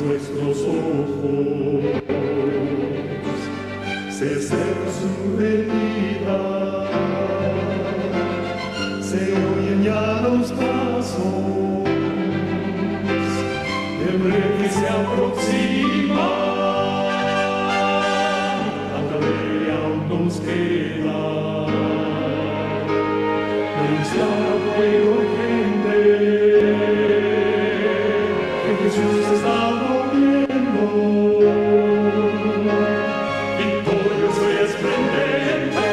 nuestros ojos, se seca su herida, se oyen ya los pasos del rey que se aproxima, hasta de aún nos queda anunciar al pueblo gente que Jesús está volviendo, victorioso y esplendente,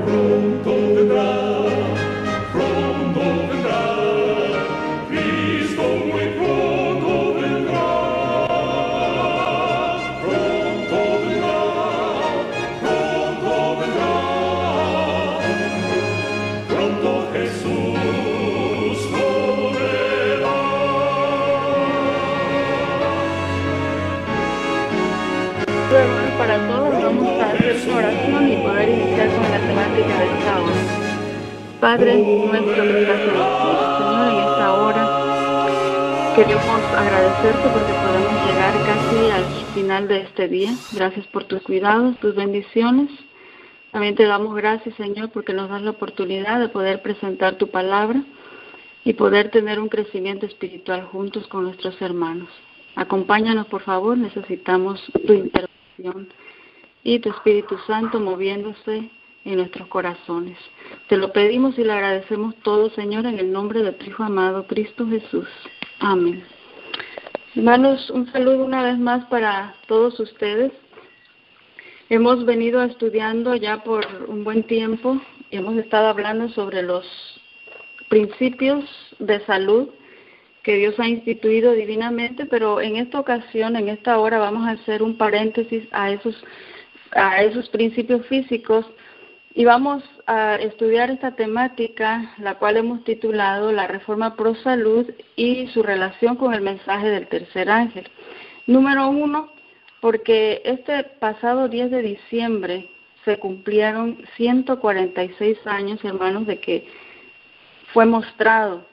pronto vendrá, Cristo muy pronto vendrá, pronto Jesús volverá. Bueno, para todos vamos a hacer una oración y poder iniciar con la temática de esta hora. Padre nuestro que estás en los cielos, Señor, en esta hora queremos agradecerte porque podemos llegar casi al final de este día. Gracias por tus cuidados, tus bendiciones. También te damos gracias, Señor, porque nos das la oportunidad de poder presentar tu palabra y poder tener un crecimiento espiritual juntos con nuestros hermanos. Acompáñanos, por favor, necesitamos tu intervención y tu Espíritu Santo moviéndose en nuestros corazones. Te lo pedimos y le agradecemos todo, Señor, en el nombre de tu Hijo amado, Cristo Jesús. Amén. Hermanos, un saludo una vez más para todos ustedes. Hemos venido estudiando ya por un buen tiempo y hemos estado hablando sobre los principios de salud que Dios ha instituido divinamente, pero en esta ocasión, en esta hora, vamos a hacer un paréntesis a esos principios físicos y vamos a estudiar esta temática, la cual hemos titulado La Reforma Pro Salud y su relación con el mensaje del tercer ángel. Número 1, porque este pasado 10 de diciembre se cumplieron 146 años, hermanos, de que fue mostrado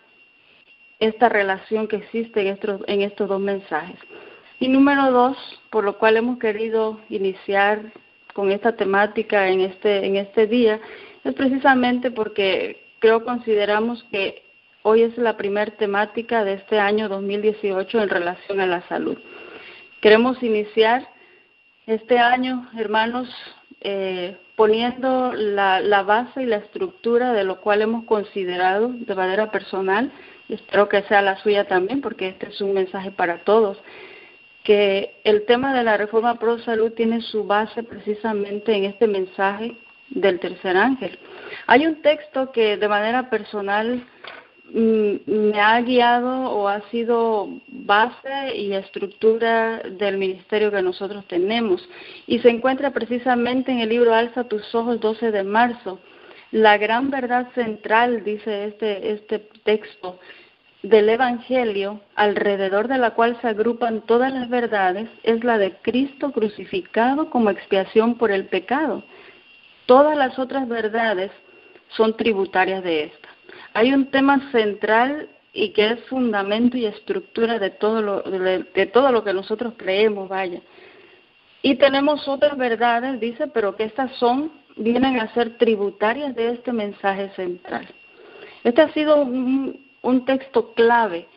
esta relación que existe en estos dos mensajes. Y número 2, por lo cual hemos querido iniciar con esta temática en este día, es precisamente porque consideramos que hoy es la primera temática de este año 2018 en relación a la salud. Queremos iniciar este año, hermanos, poniendo la base y la estructura de lo cual hemos considerado de manera personal, y espero que sea la suya también, porque este es un mensaje para todos, que el tema de la Reforma Pro Salud tiene su base precisamente en este mensaje del tercer ángel. Hay un texto que de manera personal me ha guiado o ha sido base y estructura del ministerio que nosotros tenemos y se encuentra precisamente en el libro Alza tus ojos, 12 de marzo. La gran verdad central, dice este texto, del Evangelio, alrededor de la cual se agrupan todas las verdades, es la de Cristo crucificado como expiación por el pecado. Todas las otras verdades son tributarias de esta. Hay un tema central y que es fundamento y estructura de todo lo que nosotros creemos, vaya. Y tenemos otras verdades, dice, pero que estas vienen a ser tributarias de este mensaje central. Este ha sido un texto clave.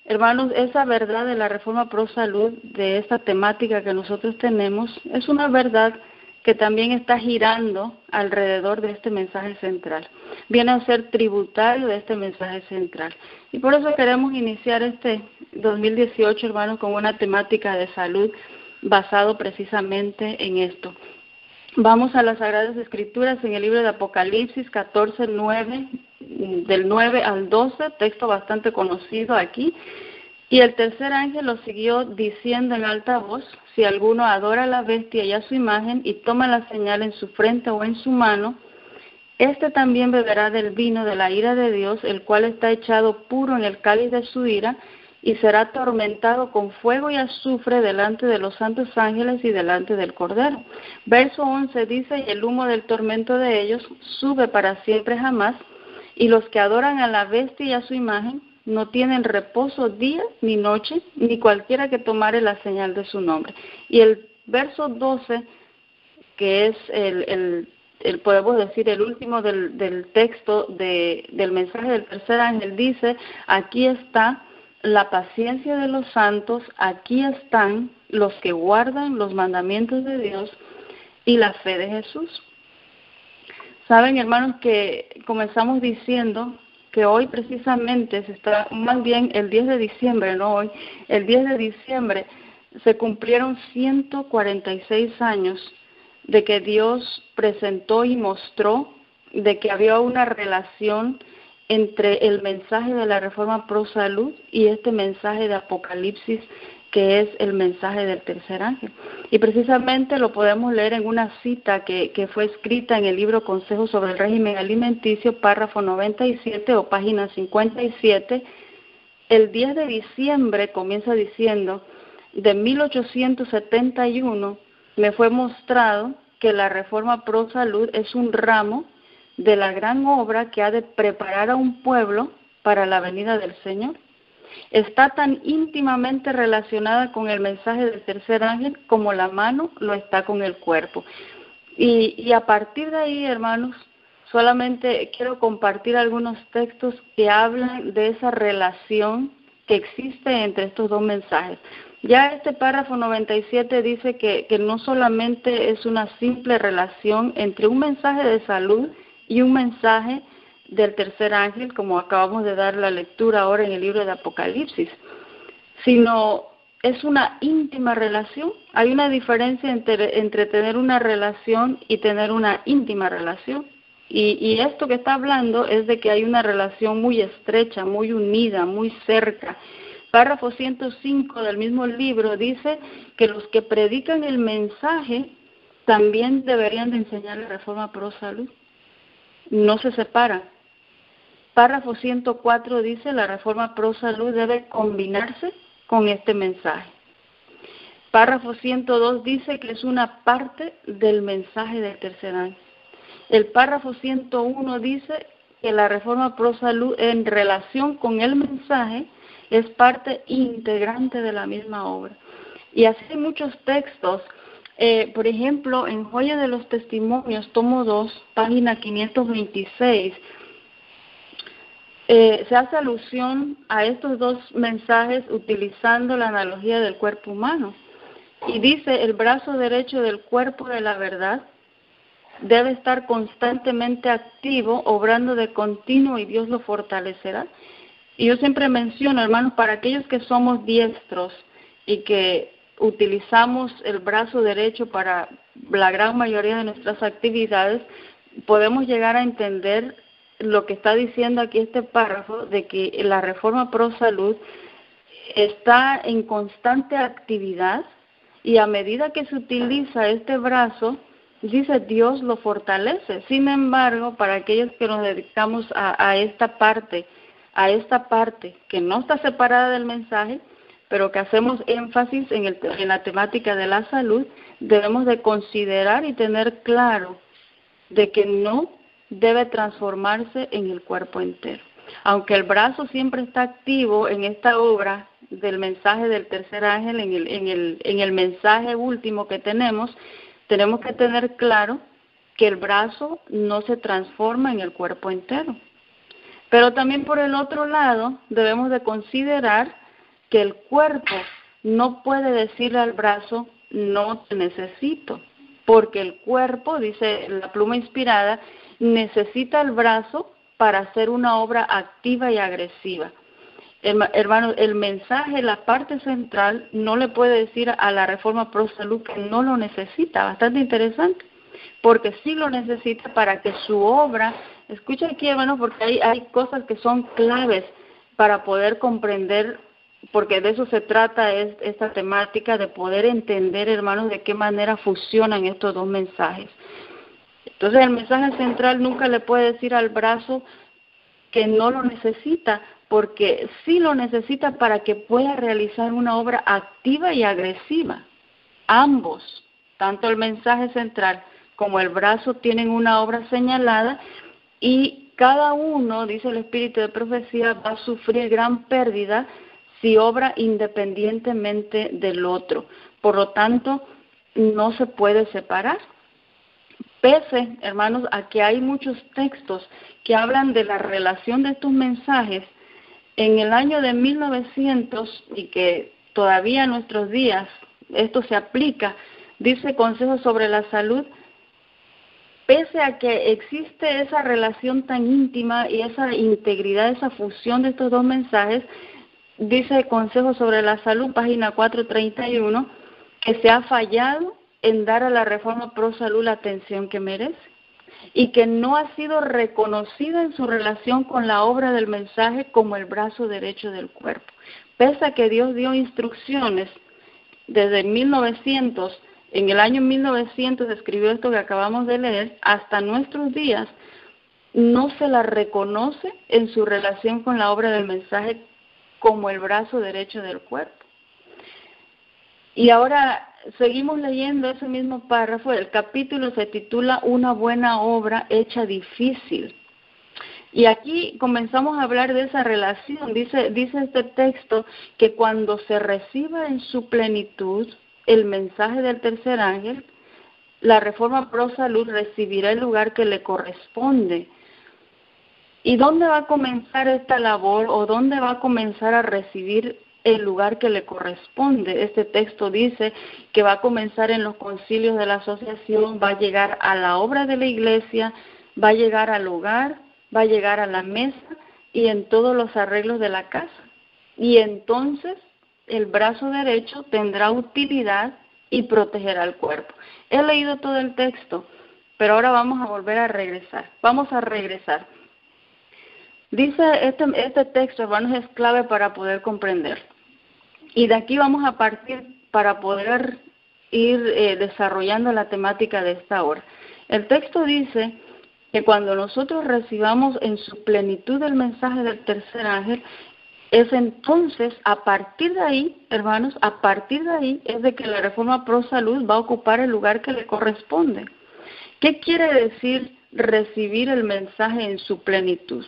Hermanos, esa verdad de la Reforma Pro Salud, de esta temática que nosotros tenemos, es una verdad que también está girando alrededor de este mensaje central. Viene a ser tributario de este mensaje central. Y por eso queremos iniciar este 2018, hermanos, con una temática de salud basado precisamente en esto. Vamos a las Sagradas Escrituras en el libro de Apocalipsis 14, 9, del 9 al 12, texto bastante conocido aquí. Y el tercer ángel lo siguió diciendo en alta voz: si alguno adora a la bestia y a su imagen y toma la señal en su frente o en su mano, este también beberá del vino de la ira de Dios, el cual está echado puro en el cáliz de su ira, y será atormentado con fuego y azufre delante de los santos ángeles y delante del Cordero. Verso 11 dice: y el humo del tormento de ellos sube para siempre jamás, y los que adoran a la bestia y a su imagen no tienen reposo día ni noche, ni cualquiera que tomare la señal de su nombre. Y el verso 12, que es podemos decir el último del texto del mensaje del tercer ángel, dice: aquí está la paciencia de los santos, aquí están los que guardan los mandamientos de Dios y la fe de Jesús. Saben, hermanos, que comenzamos diciendo que hoy precisamente más bien el 10 de diciembre, no hoy, el 10 de diciembre se cumplieron 146 años de que Dios presentó y mostró de que había una relación entre el mensaje de la Reforma Pro Salud y este mensaje de Apocalipsis, que es el mensaje del tercer ángel. Y precisamente lo podemos leer en una cita que fue escrita en el libro Consejos sobre el régimen alimenticio, párrafo 97 o página 57. El 10 de diciembre comienza diciendo: de 1871 me fue mostrado que la Reforma Pro Salud es un ramo de la gran obra que ha de preparar a un pueblo para la venida del Señor. Está tan íntimamente relacionada con el mensaje del tercer ángel como la mano lo está con el cuerpo. Y a partir de ahí, hermanos, solamente quiero compartir algunos textos que hablan de esa relación que existe entre estos dos mensajes. Ya este párrafo 97 dice que no solamente es una simple relación entre un mensaje de salud y un mensaje del tercer ángel, como acabamos de dar la lectura ahora en el libro de Apocalipsis, sino es una íntima relación. Hay una diferencia entre tener una relación y tener una íntima relación. Y esto que está hablando es de que hay una relación muy estrecha, muy unida, muy cerca. Párrafo 105 del mismo libro dice que los que predican el mensaje también deberían de enseñar la Reforma Pro Salud. No se separan. Párrafo 104 dice: la Reforma Pro Salud debe combinarse con este mensaje. Párrafo 102 dice que es una parte del mensaje del tercer ángel. El párrafo 101 dice que la Reforma Pro Salud, en relación con el mensaje, es parte integrante de la misma obra. Y así hay muchos textos. Por ejemplo, en Joya de los Testimonios, tomo 2, página 526, se hace alusión a estos dos mensajes utilizando la analogía del cuerpo humano. Y dice: el brazo derecho del cuerpo de la verdad debe estar constantemente activo, obrando de continuo, y Dios lo fortalecerá. Y yo siempre menciono, hermanos, para aquellos que somos diestros y que utilizamos el brazo derecho para la gran mayoría de nuestras actividades, podemos llegar a entender lo que está diciendo aquí este párrafo, de que la Reforma Pro Salud está en constante actividad, y a medida que se utiliza este brazo, dice, Dios lo fortalece. Sin embargo, para aquellos que nos dedicamos a esta parte que no está separada del mensaje, pero que hacemos énfasis en la temática de la salud, debemos de considerar y tener claro de que no debe transformarse en el cuerpo entero. Aunque el brazo siempre está activo en esta obra del mensaje del tercer ángel, en el mensaje último que tenemos que tener claro que el brazo no se transforma en el cuerpo entero. Pero también por el otro lado debemos de considerar que el cuerpo no puede decirle al brazo: no te necesito, porque el cuerpo, dice la pluma inspirada, necesita el brazo para hacer una obra activa y agresiva. Hermano, el mensaje, la parte central, no le puede decir a la Reforma Pro Salud que no lo necesita. Bastante interesante, porque sí lo necesita para que su obra, escucha aquí, hermano, porque hay cosas que son claves para poder comprender, porque de eso se trata esta temática, de poder entender, hermanos, de qué manera fusionan estos dos mensajes. Entonces, el mensaje central nunca le puede decir al brazo que no lo necesita, porque sí lo necesita para que pueda realizar una obra activa y agresiva. Ambos, tanto el mensaje central como el brazo, tienen una obra señalada, y cada uno, dice el espíritu de profecía, va a sufrir gran pérdida si obra independientemente del otro. Por lo tanto, no se puede separar. Pese, hermanos, a que hay muchos textos que hablan de la relación de estos mensajes, en el año de 1900, y que todavía en nuestros días esto se aplica, dice Consejo sobre la Salud, pese a que existe esa relación tan íntima y esa integridad, esa fusión de estos dos mensajes, dice Consejo sobre la Salud, página 431, que se ha fallado en dar a la reforma pro salud la atención que merece y que no ha sido reconocida en su relación con la obra del mensaje como el brazo derecho del cuerpo. Pese a que Dios dio instrucciones desde 1900, en el año 1900 escribió esto que acabamos de leer, hasta nuestros días no se la reconoce en su relación con la obra del mensaje como el brazo derecho del cuerpo. Y ahora seguimos leyendo ese mismo párrafo. El capítulo se titula Una buena obra hecha difícil. Y aquí comenzamos a hablar de esa relación. Dice este texto que cuando se reciba en su plenitud el mensaje del tercer ángel, la reforma pro salud recibirá el lugar que le corresponde. ¿Y dónde va a comenzar esta labor o dónde va a comenzar a recibir el lugar que le corresponde? Este texto dice que va a comenzar en los concilios de la asociación, va a llegar a la obra de la iglesia, va a llegar al hogar, va a llegar a la mesa y en todos los arreglos de la casa. Y entonces el brazo derecho tendrá utilidad y protegerá al cuerpo. He leído todo el texto, pero ahora vamos a volver a regresar. Vamos a regresar. Dice este texto, hermanos, es clave para poder comprender. Y de aquí vamos a partir para poder ir desarrollando la temática de esta hora. El texto dice que cuando nosotros recibamos en su plenitud el mensaje del tercer ángel, es entonces, a partir de ahí, hermanos, a partir de ahí es de que la reforma pro salud va a ocupar el lugar que le corresponde. ¿Qué quiere decir recibir el mensaje en su plenitud?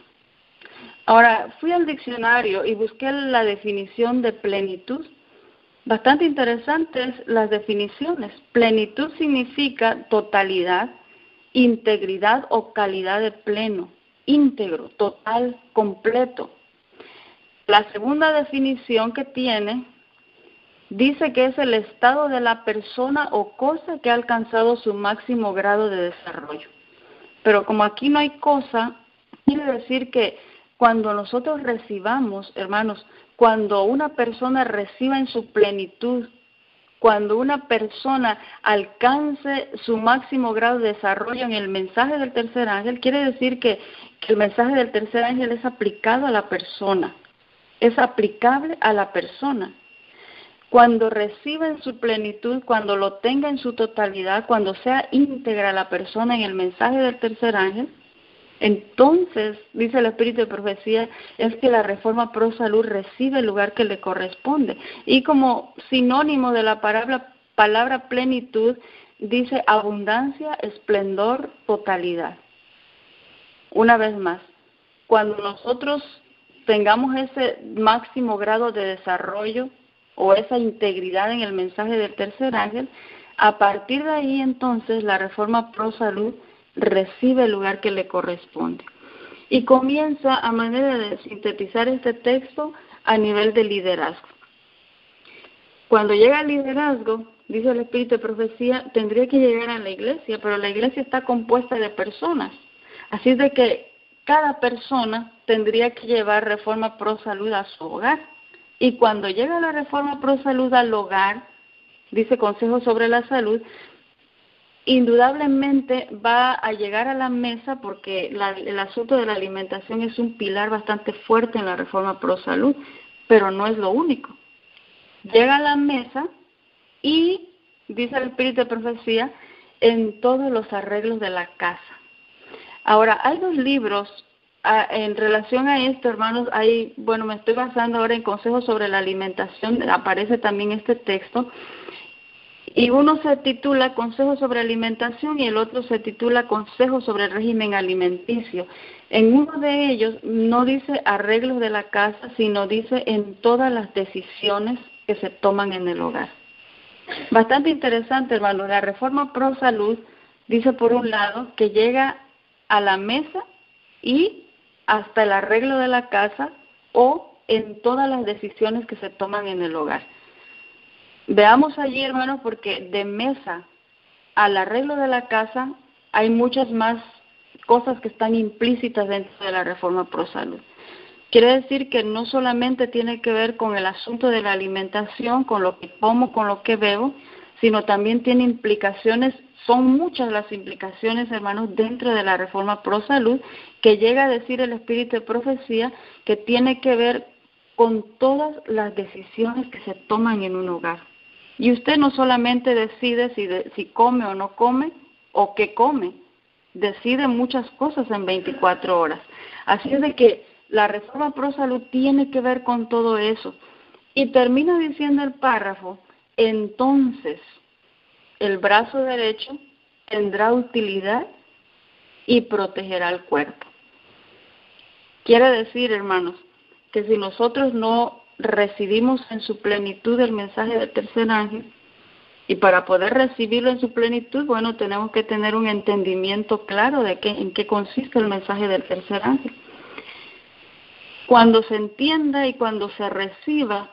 Ahora, fui al diccionario y busqué la definición de plenitud. Bastante interesantes las definiciones. Plenitud significa totalidad, integridad o calidad de pleno, íntegro, total, completo. La segunda definición que tiene dice que es el estado de la persona o cosa que ha alcanzado su máximo grado de desarrollo. Pero como aquí no hay cosa, quiere decir que cuando nosotros recibamos, hermanos, cuando una persona reciba en su plenitud, cuando una persona alcance su máximo grado de desarrollo en el mensaje del tercer ángel, quiere decir que el mensaje del tercer ángel es aplicado a la persona, es aplicable a la persona. Cuando reciba en su plenitud, cuando lo tenga en su totalidad, cuando sea íntegra la persona en el mensaje del tercer ángel, entonces, dice el Espíritu de Profecía, es que la reforma pro salud recibe el lugar que le corresponde. Y como sinónimo de la palabra plenitud, dice abundancia, esplendor, totalidad. Una vez más, cuando nosotros tengamos ese máximo grado de desarrollo o esa integridad en el mensaje del tercer ángel, a partir de ahí entonces la reforma pro salud recibe el lugar que le corresponde. Y comienza a manera de sintetizar este texto a nivel de liderazgo. Cuando llega al liderazgo, dice el Espíritu de Profecía, tendría que llegar a la iglesia, pero la iglesia está compuesta de personas. Así de que cada persona tendría que llevar reforma pro salud a su hogar. Y cuando llega la reforma pro salud al hogar, dice Consejo sobre la Salud, indudablemente va a llegar a la mesa porque el asunto de la alimentación es un pilar bastante fuerte en la reforma pro salud, pero no es lo único. Llega a la mesa y, dice el Espíritu de Profecía, en todos los arreglos de la casa. Ahora, hay dos libros en relación a esto, hermanos. Me estoy basando ahora en Consejos sobre la Alimentación, aparece también este texto. Y uno se titula Consejos sobre alimentación y el otro se titula Consejos sobre el régimen alimenticio. En uno de ellos no dice arreglos de la casa, sino dice en todas las decisiones que se toman en el hogar. Bastante interesante, hermano. La Reforma Pro Salud dice, por un lado, que llega a la mesa y hasta el arreglo de la casa o en todas las decisiones que se toman en el hogar. Veamos allí, hermanos, porque de mesa al arreglo de la casa hay muchas más cosas que están implícitas dentro de la Reforma Pro Salud. Quiere decir que no solamente tiene que ver con el asunto de la alimentación, con lo que como, con lo que bebo, sino también tiene implicaciones, son muchas las implicaciones, hermanos, dentro de la Reforma Pro Salud, que llega a decir el Espíritu de Profecía que tiene que ver con todas las decisiones que se toman en un hogar. Y usted no solamente decide si come o no come, o qué come, decide muchas cosas en 24 horas. Así es de que la Reforma Pro Salud tiene que ver con todo eso. Y termina diciendo el párrafo, entonces el brazo derecho tendrá utilidad y protegerá el cuerpo. Quiere decir, hermanos, que si nosotros no recibimos en su plenitud el mensaje del tercer ángel, y para poder recibirlo en su plenitud, bueno, tenemos que tener un entendimiento claro de en qué consiste el mensaje del tercer ángel. Cuando se entienda y cuando se reciba,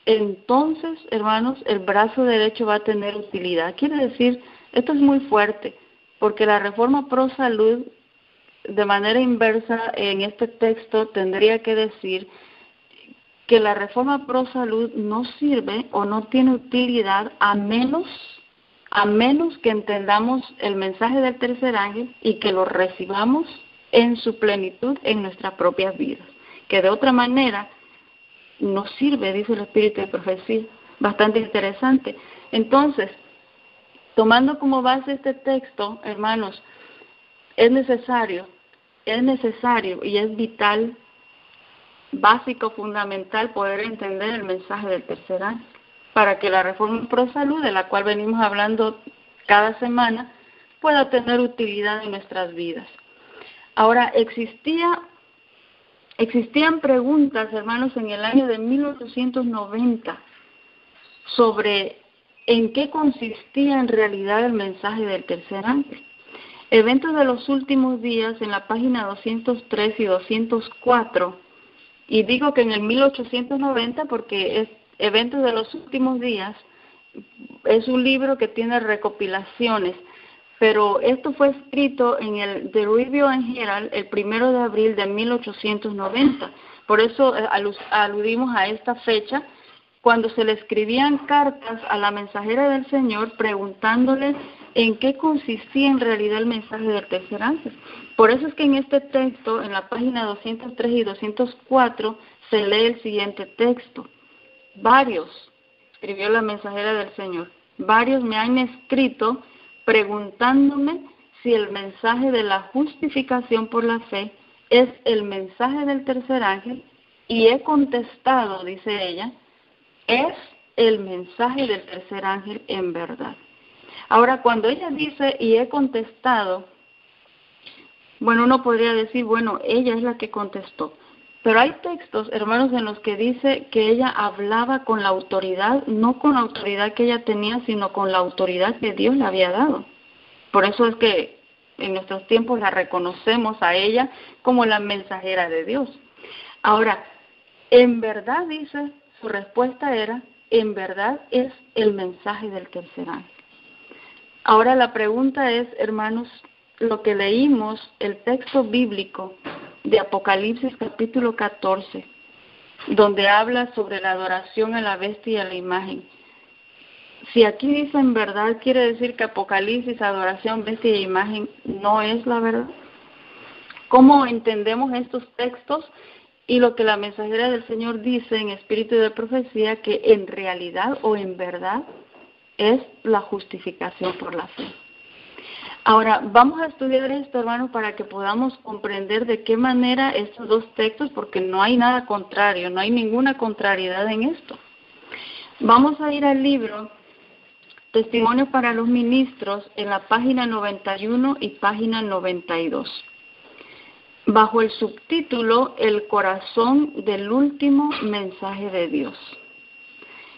entonces, hermanos, el brazo derecho va a tener utilidad. Quiere decir, esto es muy fuerte, porque la Reforma Pro Salud, de manera inversa, en este texto tendría que decir que la Reforma Pro Salud no sirve o no tiene utilidad a menos que entendamos el mensaje del tercer ángel y que lo recibamos en su plenitud en nuestras propias vidas. Que de otra manera no sirve, dice el Espíritu de Profecía. Bastante interesante. Entonces, tomando como base este texto, hermanos, es necesario y es vital, básico, fundamental, poder entender el mensaje del tercer ángel, para que la Reforma Pro Salud, de la cual venimos hablando cada semana, pueda tener utilidad en nuestras vidas. Ahora, existían preguntas, hermanos, en el año de 1890 sobre en qué consistía en realidad el mensaje del tercer ángel. Eventos de los últimos días, en la página 203 y 204, y digo que en el 1890 porque es Eventos de los últimos días, es un libro que tiene recopilaciones, pero esto fue escrito en el The Review and Herald el 1 de abril de 1890. Por eso aludimos a esta fecha, cuando se le escribían cartas a la mensajera del Señor preguntándole en qué consistía en realidad el mensaje del tercer ángel. Por eso es que en este texto, en la página 203 y 204, se lee el siguiente texto. Varios, escribió la mensajera del Señor, varios me han escrito preguntándome si el mensaje de la justificación por la fe es el mensaje del tercer ángel, y he contestado, dice ella, es el mensaje del tercer ángel en verdad. Ahora, cuando ella dice, y he contestado, bueno, uno podría decir, bueno, ella es la que contestó. Pero hay textos, hermanos, en los que dice que ella hablaba con la autoridad, no con la autoridad que ella tenía, sino con la autoridad que Dios le había dado. Por eso es que en nuestros tiempos la reconocemos a ella como la mensajera de Dios. Ahora, en verdad, dice, su respuesta era, en verdad es el mensaje del tercer ángel. Ahora la pregunta es, hermanos, lo que leímos, el texto bíblico de Apocalipsis capítulo 14, donde habla sobre la adoración a la bestia y a la imagen. Si aquí dice en verdad, quiere decir que Apocalipsis, adoración, bestia y imagen no es la verdad. ¿Cómo entendemos estos textos y lo que la mensajera del Señor dice en espíritu de profecía, que en realidad o en verdad es la justificación por la fe? Ahora, vamos a estudiar esto, hermanos, para que podamos comprender de qué manera estos dos textos, porque no hay nada contrario, no hay ninguna contrariedad en esto. Vamos a ir al libro Testimonio para los ministros en la página 91 y página 92. Bajo el subtítulo El corazón del último mensaje de Dios.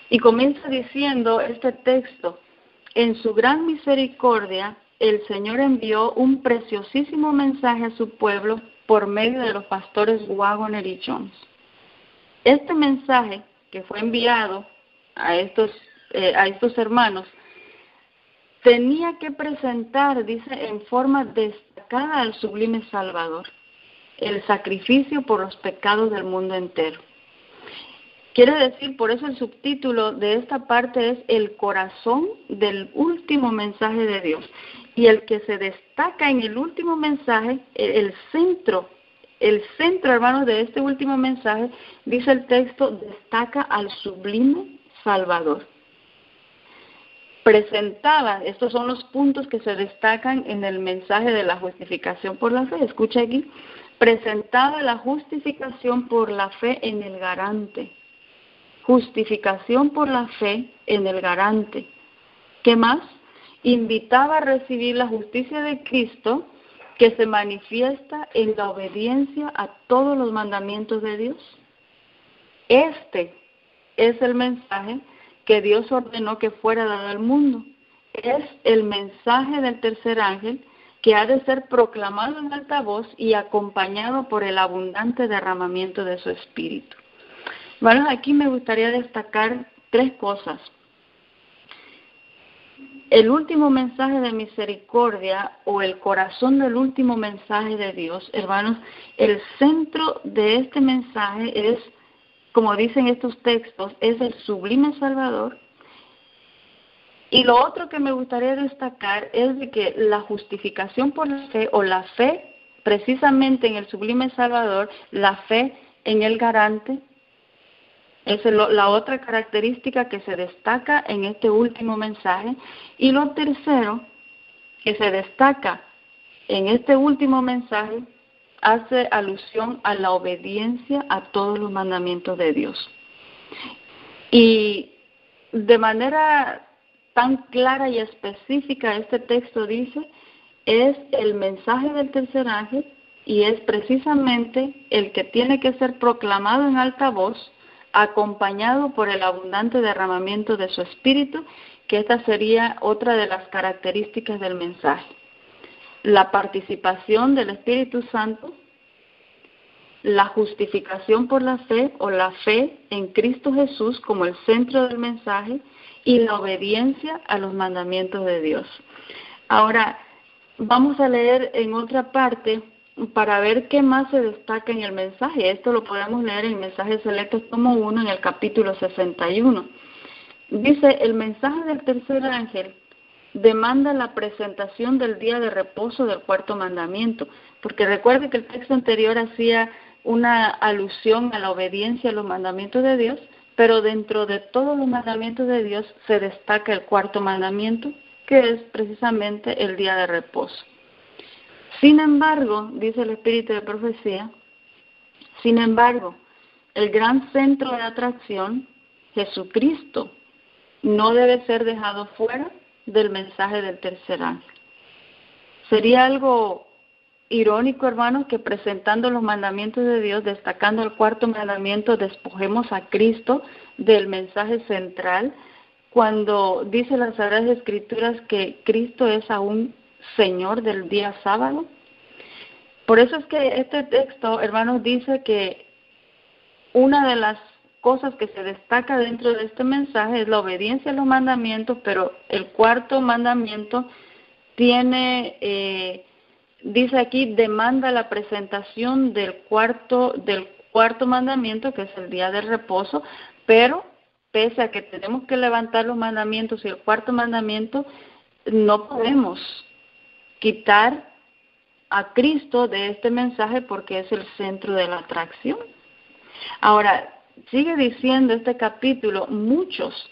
Y comienza diciendo este texto: en su gran misericordia, el Señor envió un preciosísimo mensaje a su pueblo por medio de los pastores Waggoner y Jones. Este mensaje que fue enviado a estos hermanos tenía que presentar, dice, en forma destacada al sublime Salvador, el sacrificio por los pecados del mundo entero. Quiere decir, por eso el subtítulo de esta parte es el corazón del último mensaje de Dios. Y el que se destaca en el último mensaje, el centro, hermanos, de este último mensaje, dice el texto, destaca al sublime Salvador. Presentaba, estos son los puntos que se destacan en el mensaje de la justificación por la fe. Escucha aquí: presentaba la justificación por la fe en el garante. Justificación por la fe en el garante. ¿Qué más? Invitaba a recibir la justicia de Cristo, que se manifiesta en la obediencia a todos los mandamientos de Dios. Este es el mensaje que Dios ordenó que fuera dado al mundo. Es el mensaje del tercer ángel, que ha de ser proclamado en alta voz y acompañado por el abundante derramamiento de su espíritu. Bueno, aquí me gustaría destacar tres cosas. El último mensaje de misericordia, o el corazón del último mensaje de Dios, hermanos, el centro de este mensaje es, como dicen estos textos, es el sublime Salvador. Y lo otro que me gustaría destacar es de que la justificación por la fe, o la fe precisamente en el sublime Salvador, la fe en el garante, es la otra característica que se destaca en este último mensaje. Y lo tercero que se destaca en este último mensaje hace alusión a la obediencia a todos los mandamientos de Dios. Y de manera tan clara y específica este texto dice, es el mensaje del tercer ángel y es precisamente el que tiene que ser proclamado en alta voz, acompañado por el abundante derramamiento de su espíritu, que esta sería otra de las características del mensaje. La participación del Espíritu Santo, la justificación por la fe, o la fe en Cristo Jesús como el centro del mensaje, y la obediencia a los mandamientos de Dios. Ahora, vamos a leer en otra parte para ver qué más se destaca en el mensaje. Esto lo podemos leer en Mensajes Selectos tomo 1 en el capítulo 61. Dice, el mensaje del tercer ángel demanda la presentación del día de reposo del cuarto mandamiento, porque recuerde que el texto anterior hacía una alusión a la obediencia a los mandamientos de Dios, pero dentro de todos los mandamientos de Dios se destaca el cuarto mandamiento, que es precisamente el día de reposo. Sin embargo, dice el Espíritu de Profecía, sin embargo, el gran centro de atracción, Jesucristo, no debe ser dejado fuera del mensaje del tercer ángel. Sería algo irónico, hermanos, que presentando los mandamientos de Dios, destacando el cuarto mandamiento, despojemos a Cristo del mensaje central, cuando dice las Sagradas Escrituras que Cristo es aún Señor del día sábado. Por eso es que este texto, hermanos, dice que una de las cosas que se destaca dentro de este mensaje es la obediencia a los mandamientos, pero el cuarto mandamiento tiene, dice aquí, demanda la presentación del cuarto mandamiento, que es el día del reposo, pero pese a que tenemos que levantar los mandamientos y el cuarto mandamiento, no podemos quitar a Cristo de este mensaje porque es el centro de la atracción. Ahora, sigue diciendo este capítulo, muchos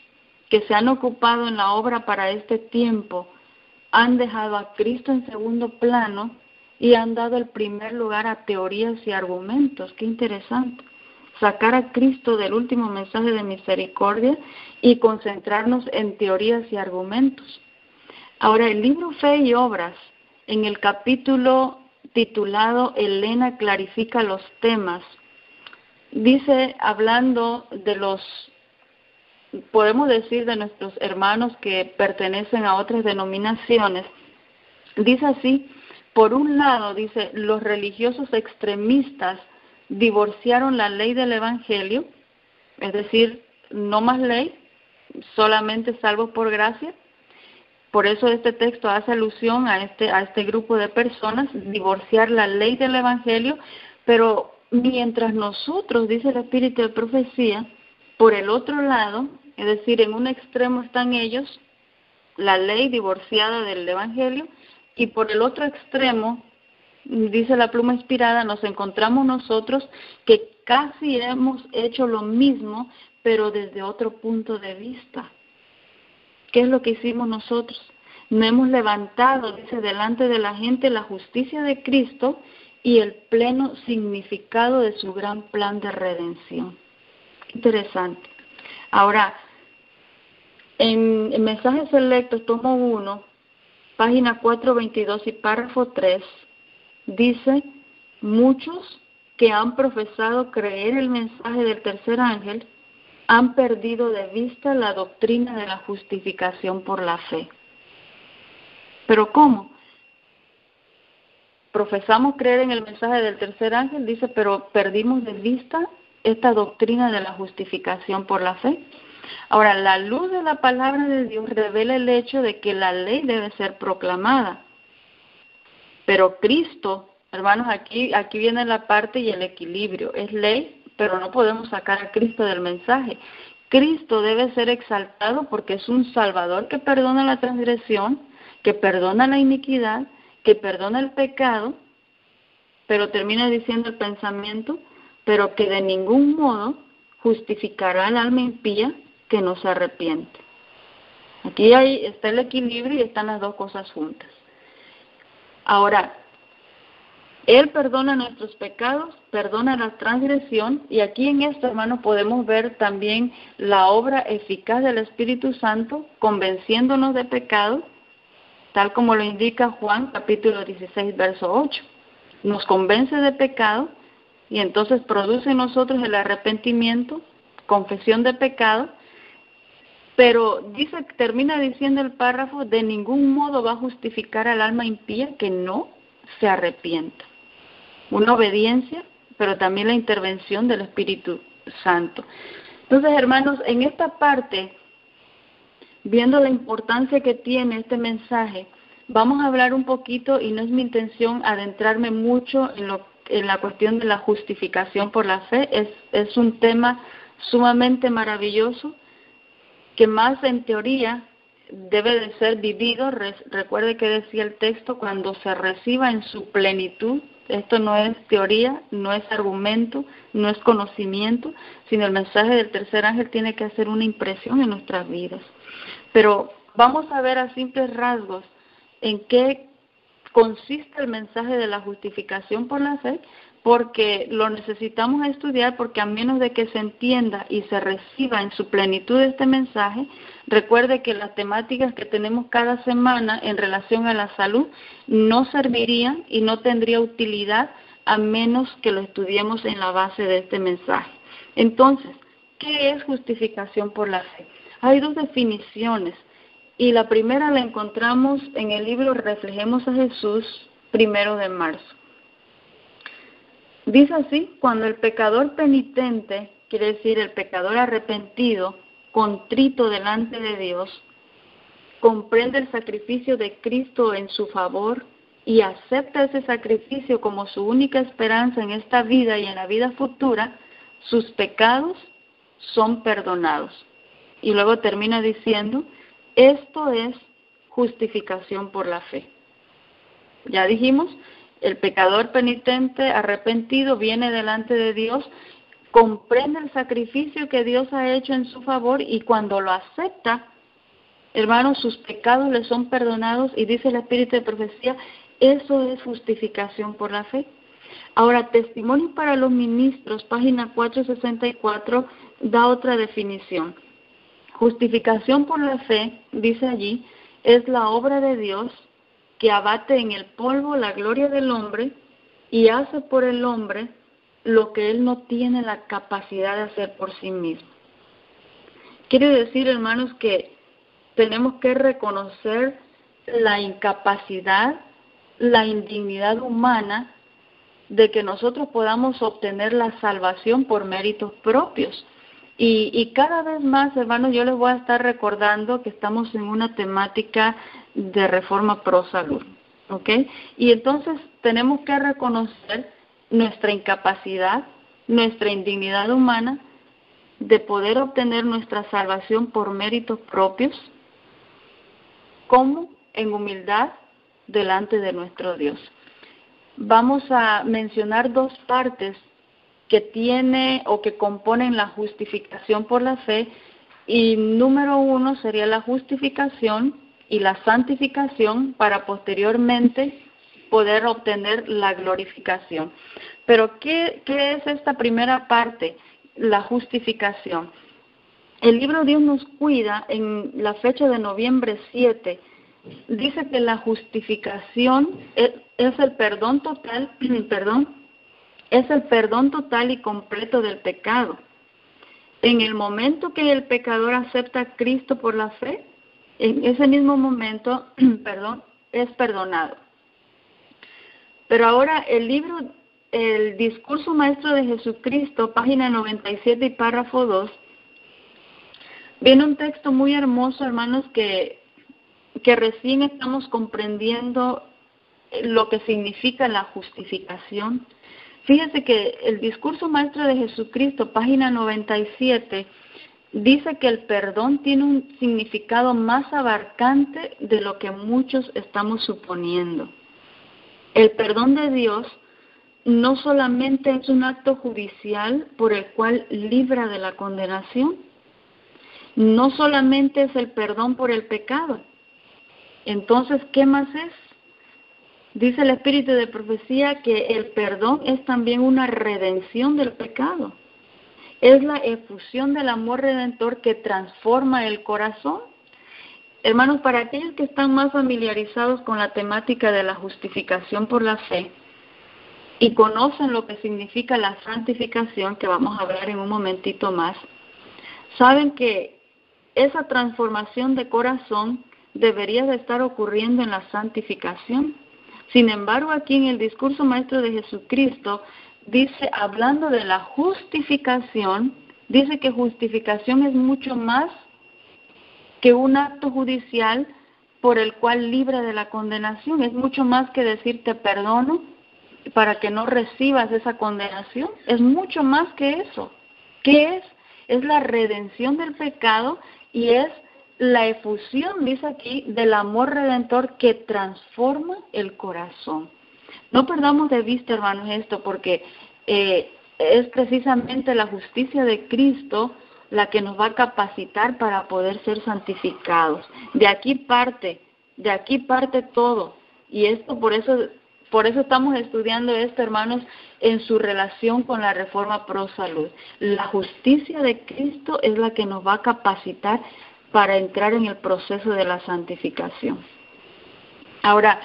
que se han ocupado en la obra para este tiempo han dejado a Cristo en segundo plano y han dado el primer lugar a teorías y argumentos. Qué interesante. sacar a Cristo del último mensaje de misericordia y concentrarnos en teorías y argumentos. Ahora, el libro Fe y Obras, en el capítulo titulado Elena clarifica los temas, dice, hablando de podemos decir, de nuestros hermanos que pertenecen a otras denominaciones, dice así: por un lado, dice, los religiosos extremistas divorciaron la ley del Evangelio, es decir, no más ley, solamente salvos por gracia. Por eso este texto hace alusión a este grupo de personas, divorciar la ley del Evangelio, pero mientras nosotros, dice el Espíritu de Profecía, por el otro lado, es decir, en un extremo están ellos, la ley divorciada del Evangelio, y por el otro extremo, dice la pluma inspirada, nos encontramos nosotros que casi hemos hecho lo mismo, pero desde otro punto de vista. ¿Qué es lo que hicimos nosotros? No hemos levantado, dice, delante de la gente la justicia de Cristo y el pleno significado de su gran plan de redención. Interesante. Ahora, en Mensajes Selectos, tomo 1, página 422 y párrafo 3, dice: muchos que han profesado creer el mensaje del tercer ángel han perdido de vista la doctrina de la justificación por la fe. ¿Pero cómo? Profesamos creer en el mensaje del tercer ángel, dice, pero perdimos de vista esta doctrina de la justificación por la fe. Ahora, la luz de la palabra de Dios revela el hecho de que la ley debe ser proclamada. Pero Cristo, hermanos, aquí viene la parte y el equilibrio. Es ley, pero no podemos sacar a Cristo del mensaje. Cristo debe ser exaltado porque es un Salvador que perdona la transgresión, que perdona la iniquidad, que perdona el pecado, pero termina diciendo el pensamiento, pero que de ningún modo justificará al alma impía que no se arrepiente. Aquí está el equilibrio y están las dos cosas juntas. Ahora, Él perdona nuestros pecados, perdona la transgresión, y aquí en esto, hermanos, podemos ver también la obra eficaz del Espíritu Santo, convenciéndonos de pecado, tal como lo indica Juan, capítulo 16, verso 8. Nos convence de pecado, y entonces produce en nosotros el arrepentimiento, confesión de pecado, pero termina diciendo el párrafo: de ningún modo va a justificar al alma impía que no se arrepienta. Una obediencia, pero también la intervención del Espíritu Santo. Entonces, hermanos, en esta parte, viendo la importancia que tiene este mensaje, vamos a hablar un poquito, y no es mi intención adentrarme mucho en la cuestión de la justificación por la fe. Es un tema sumamente maravilloso, que más en teoría debe de ser vivido. Recuerde que decía el texto: cuando se reciba en su plenitud. Esto no es teoría, no es argumento, no es conocimiento, sino el mensaje del tercer ángel tiene que hacer una impresión en nuestras vidas. Pero vamos a ver a simples rasgos en qué consiste el mensaje de la justificación por la fe, porque lo necesitamos estudiar, porque a menos de que se entienda y se reciba en su plenitud este mensaje, recuerde que las temáticas que tenemos cada semana en relación a la salud no servirían y no tendría utilidad a menos que lo estudiemos en la base de este mensaje. Entonces, ¿qué es justificación por la fe? Hay dos definiciones, y la primera la encontramos en el libro Reflejemos a Jesús, 1 de marzo. Dice así: cuando el pecador penitente, quiere decir el pecador arrepentido, contrito delante de Dios, comprende el sacrificio de Cristo en su favor y acepta ese sacrificio como su única esperanza en esta vida y en la vida futura, sus pecados son perdonados. Y luego termina diciendo: esto es justificación por la fe. Ya dijimos, el pecador penitente, arrepentido, viene delante de Dios, comprende el sacrificio que Dios ha hecho en su favor, y cuando lo acepta, hermanos, sus pecados le son perdonados, y dice el Espíritu de Profecía: eso es justificación por la fe. Ahora, Testimonio para los Ministros, página 464, da otra definición. Justificación por la fe, dice allí, es la obra de Dios que abate en el polvo la gloria del hombre y hace por el hombre lo que él no tiene la capacidad de hacer por sí mismo. Quiere decir, hermanos, que tenemos que reconocer la incapacidad, la indignidad humana de que nosotros podamos obtener la salvación por méritos propios. Y cada vez más, hermanos, yo les voy a estar recordando que estamos en una temática de reforma pro salud, ¿ok? Y entonces tenemos que reconocer nuestra incapacidad, nuestra indignidad humana de poder obtener nuestra salvación por méritos propios, como en humildad delante de nuestro Dios. Vamos a mencionar dos partes que tiene o que componen la justificación por la fe, y número uno sería la justificación y la santificación para posteriormente poder obtener la glorificación. Pero ¿qué es esta primera parte? La justificación. El libro Dios nos cuida, en la fecha de noviembre 7, dice que la justificación es el perdón total, es el perdón total y completo del pecado. En el momento que el pecador acepta a Cristo por la fe, en ese mismo momento, es perdonado. Pero ahora el discurso maestro de Jesucristo, página 97 y párrafo 2, viene un texto muy hermoso, hermanos, que recién estamos comprendiendo lo que significa la justificación. Fíjese que el discurso maestro de Jesucristo, página 97, dice que el perdón tiene un significado más abarcante de lo que muchos estamos suponiendo. El perdón de Dios no solamente es un acto judicial por el cual libra de la condenación, no solamente es el perdón por el pecado. Entonces, ¿qué más es? Dice el Espíritu de Profecía que el perdón es también una redención del pecado. Es la efusión del amor redentor que transforma el corazón. Hermanos, para aquellos que están más familiarizados con la temática de la justificación por la fe y conocen lo que significa la santificación, que vamos a hablar en un momentito más, saben que esa transformación de corazón debería de estar ocurriendo en la santificación. Sin embargo, aquí en el discurso maestro de Jesucristo, dice, hablando de la justificación, dice que justificación es mucho más que un acto judicial por el cual libra de la condenación. Es mucho más que decir te perdono para que no recibas esa condenación. Es mucho más que eso. ¿Qué es? Es la redención del pecado y es la efusión, dice aquí, del amor redentor que transforma el corazón. No perdamos de vista, hermanos, esto, porque es precisamente la justicia de Cristo la que nos va a capacitar para poder ser santificados. De aquí parte todo. Y esto, por eso estamos estudiando esto, hermanos, en su relación con la reforma pro salud. La justicia de Cristo es la que nos va a capacitar para entrar en el proceso de la santificación. Ahora,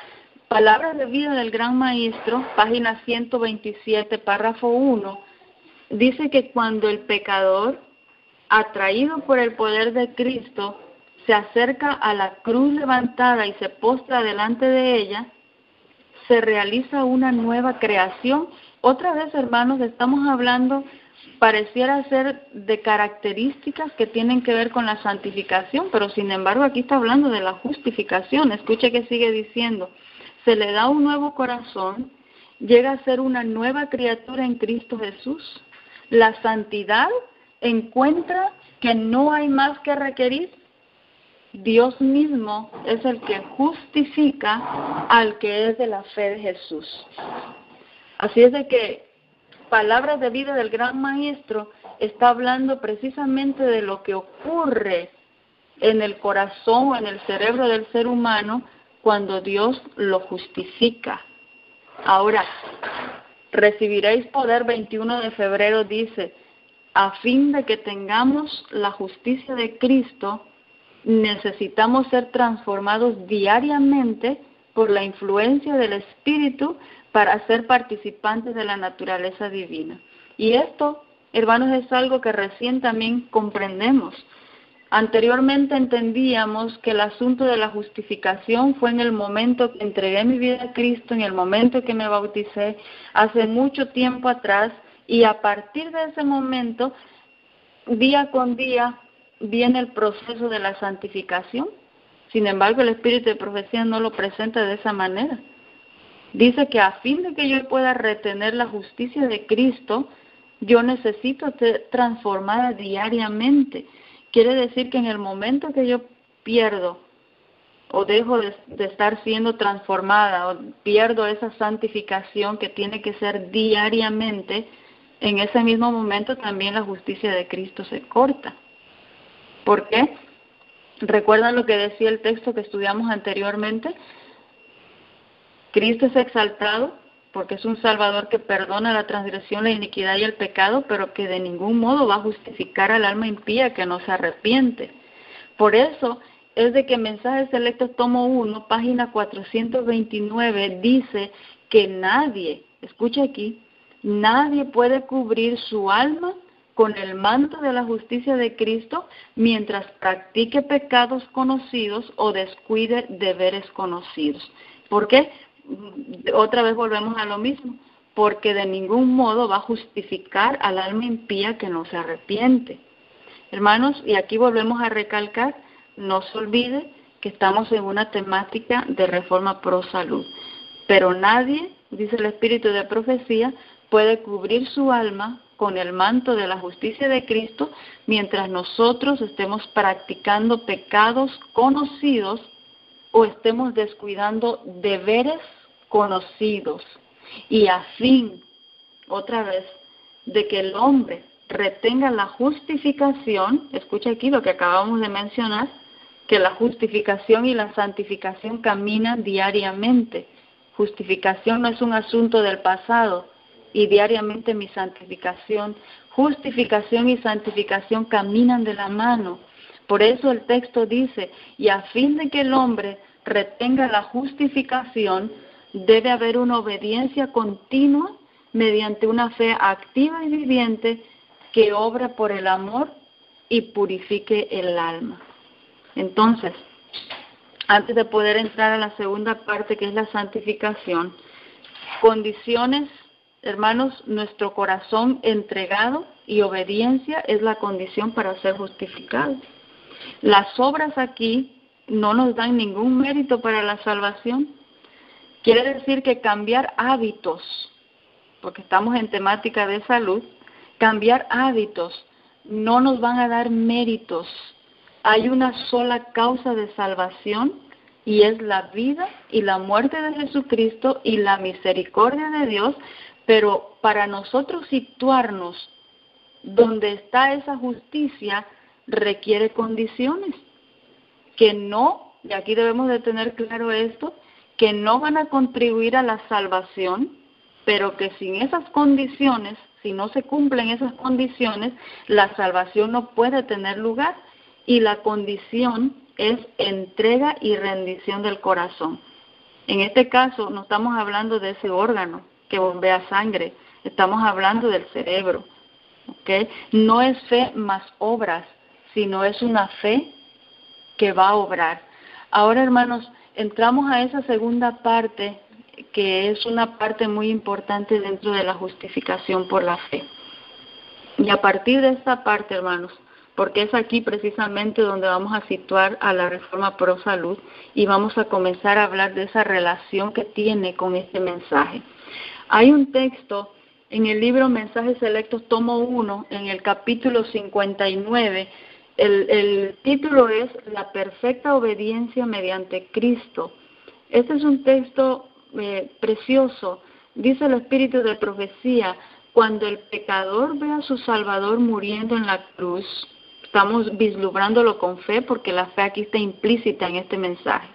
Palabras de Vida del Gran Maestro, página 127, párrafo 1, dice que cuando el pecador, atraído por el poder de Cristo, se acerca a la cruz levantada y se postra delante de ella, se realiza una nueva creación. Otra vez, hermanos, estamos hablando, pareciera ser de características que tienen que ver con la santificación, pero sin embargo aquí está hablando de la justificación. Escuche que sigue diciendo, se le da un nuevo corazón, llega a ser una nueva criatura en Cristo Jesús. La santidad encuentra que no hay más que requerir. Dios mismo es el que justifica al que es de la fe de Jesús. Así es de que Palabras de Vida del Gran Maestro está hablando precisamente de lo que ocurre en el corazón o en el cerebro del ser humano cuando Dios lo justifica. Ahora, Recibiréis poder, 21 de febrero dice, a fin de que tengamos la justicia de Cristo, necesitamos ser transformados diariamente por la influencia del Espíritu para ser participantes de la naturaleza divina. Y esto, hermanos, es algo que recién también comprendemos. Anteriormente entendíamos que el asunto de la justificación fue en el momento que entregué mi vida a Cristo, en el momento que me bauticé, hace mucho tiempo atrás, y a partir de ese momento, día con día, viene el proceso de la santificación. Sin embargo, el Espíritu de Profecía no lo presenta de esa manera. Dice que a fin de que yo pueda retener la justicia de Cristo, yo necesito ser transformada diariamente. Quiere decir que en el momento que yo pierdo o dejo de estar siendo transformada o pierdo esa santificación que tiene que ser diariamente, en ese mismo momento también la justicia de Cristo se corta. ¿Por qué? ¿Recuerdan lo que decía el texto que estudiamos anteriormente? Cristo es exaltado porque es un Salvador que perdona la transgresión, la iniquidad y el pecado, pero que de ningún modo va a justificar al alma impía que no se arrepiente. Por eso es de que Mensajes Selectos tomo 1, página 429, dice que nadie, escucha aquí, nadie puede cubrir su alma con el manto de la justicia de Cristo mientras practique pecados conocidos o descuide deberes conocidos. ¿Por qué? Otra vez volvemos a lo mismo, porque de ningún modo va a justificar al alma impía que no se arrepiente. Hermanos, y aquí volvemos a recalcar, no se olvide que estamos en una temática de reforma pro salud, pero nadie, dice el Espíritu de Profecía, puede cubrir su alma con el manto de la justicia de Cristo mientras nosotros estemos practicando pecados conocidos o estemos descuidando deberes conocidos, y a fin, otra vez, de que el hombre retenga la justificación. Escucha aquí lo que acabamos de mencionar, que la justificación y la santificación caminan diariamente. Justificación no es un asunto del pasado, y diariamente mi santificación. Justificación y santificación caminan de la mano. Por eso el texto dice, y a fin de que el hombre retenga la justificación, debe haber una obediencia continua mediante una fe activa y viviente que obra por el amor y purifique el alma. Entonces, antes de poder entrar a la segunda parte, que es la santificación, condiciones, hermanos, nuestro corazón entregado y obediencia es la condición para ser justificado. Las obras aquí no nos dan ningún mérito para la salvación. Quiere decir que cambiar hábitos, porque estamos en temática de salud, cambiar hábitos no nos van a dar méritos. Hay una sola causa de salvación y es la vida y la muerte de Jesucristo y la misericordia de Dios, pero para nosotros situarnos donde está esa justicia requiere condiciones que no, y aquí debemos de tener claro esto, que no van a contribuir a la salvación, pero que sin esas condiciones, si no se cumplen esas condiciones, la salvación no puede tener lugar, y la condición es entrega y rendición del corazón. En este caso no estamos hablando de ese órgano que bombea sangre, estamos hablando del cerebro, ¿okay? No es fe más obras, sino es una fe que va a obrar. Ahora, hermanos, entramos a esa segunda parte, que es una parte muy importante dentro de la justificación por la fe. Y a partir de esta parte, hermanos, porque es aquí precisamente donde vamos a situar a la reforma pro salud y vamos a comenzar a hablar de esa relación que tiene con este mensaje. Hay un texto en el libro Mensajes Selectos, tomo 1, en el capítulo 59, el título es La perfecta obediencia mediante Cristo. Este es un texto precioso. Dice el Espíritu de Profecía, cuando el pecador ve a su Salvador muriendo en la cruz, estamos vislumbrándolo con fe porque la fe aquí está implícita en este mensaje.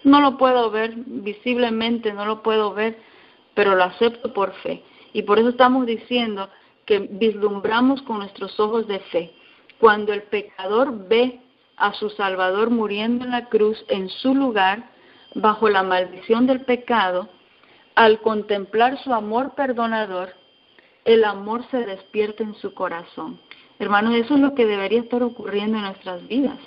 No lo puedo ver visiblemente, no lo puedo ver, pero lo acepto por fe. Y por eso estamos diciendo que vislumbramos con nuestros ojos de fe. Cuando el pecador ve a su Salvador muriendo en la cruz en su lugar, bajo la maldición del pecado, al contemplar su amor perdonador, el amor se despierta en su corazón. Hermanos, eso es lo que debería estar ocurriendo en nuestras vidas.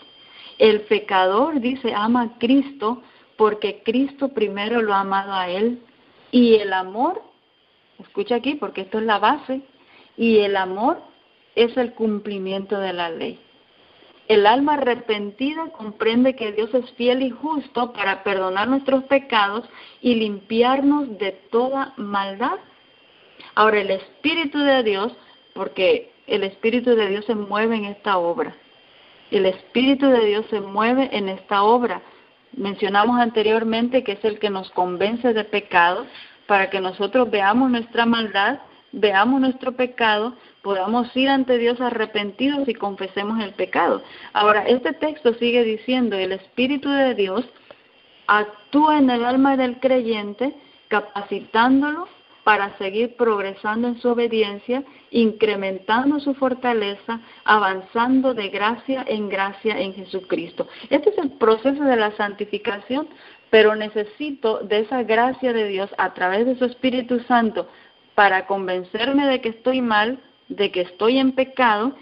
El pecador, dice, ama a Cristo porque Cristo primero lo ha amado a él. Y el amor, escucha aquí porque esto es la base, y el amor es el cumplimiento de la ley. El alma arrepentida comprende que Dios es fiel y justo para perdonar nuestros pecados y limpiarnos de toda maldad. Ahora, el Espíritu de Dios, porque el Espíritu de Dios se mueve en esta obra. El Espíritu de Dios se mueve en esta obra. Mencionamos anteriormente que es el que nos convence de pecado para que nosotros veamos nuestra maldad, veamos nuestro pecado, podamos ir ante Dios arrepentidos y confesemos el pecado. Ahora, este texto sigue diciendo, el Espíritu de Dios actúa en el alma del creyente, capacitándolo para seguir progresando en su obediencia, incrementando su fortaleza, avanzando de gracia en Jesucristo. Este es el proceso de la santificación, pero necesito de esa gracia de Dios a través de su Espíritu Santo para convencerme de que estoy mal, de que estoy en pecado,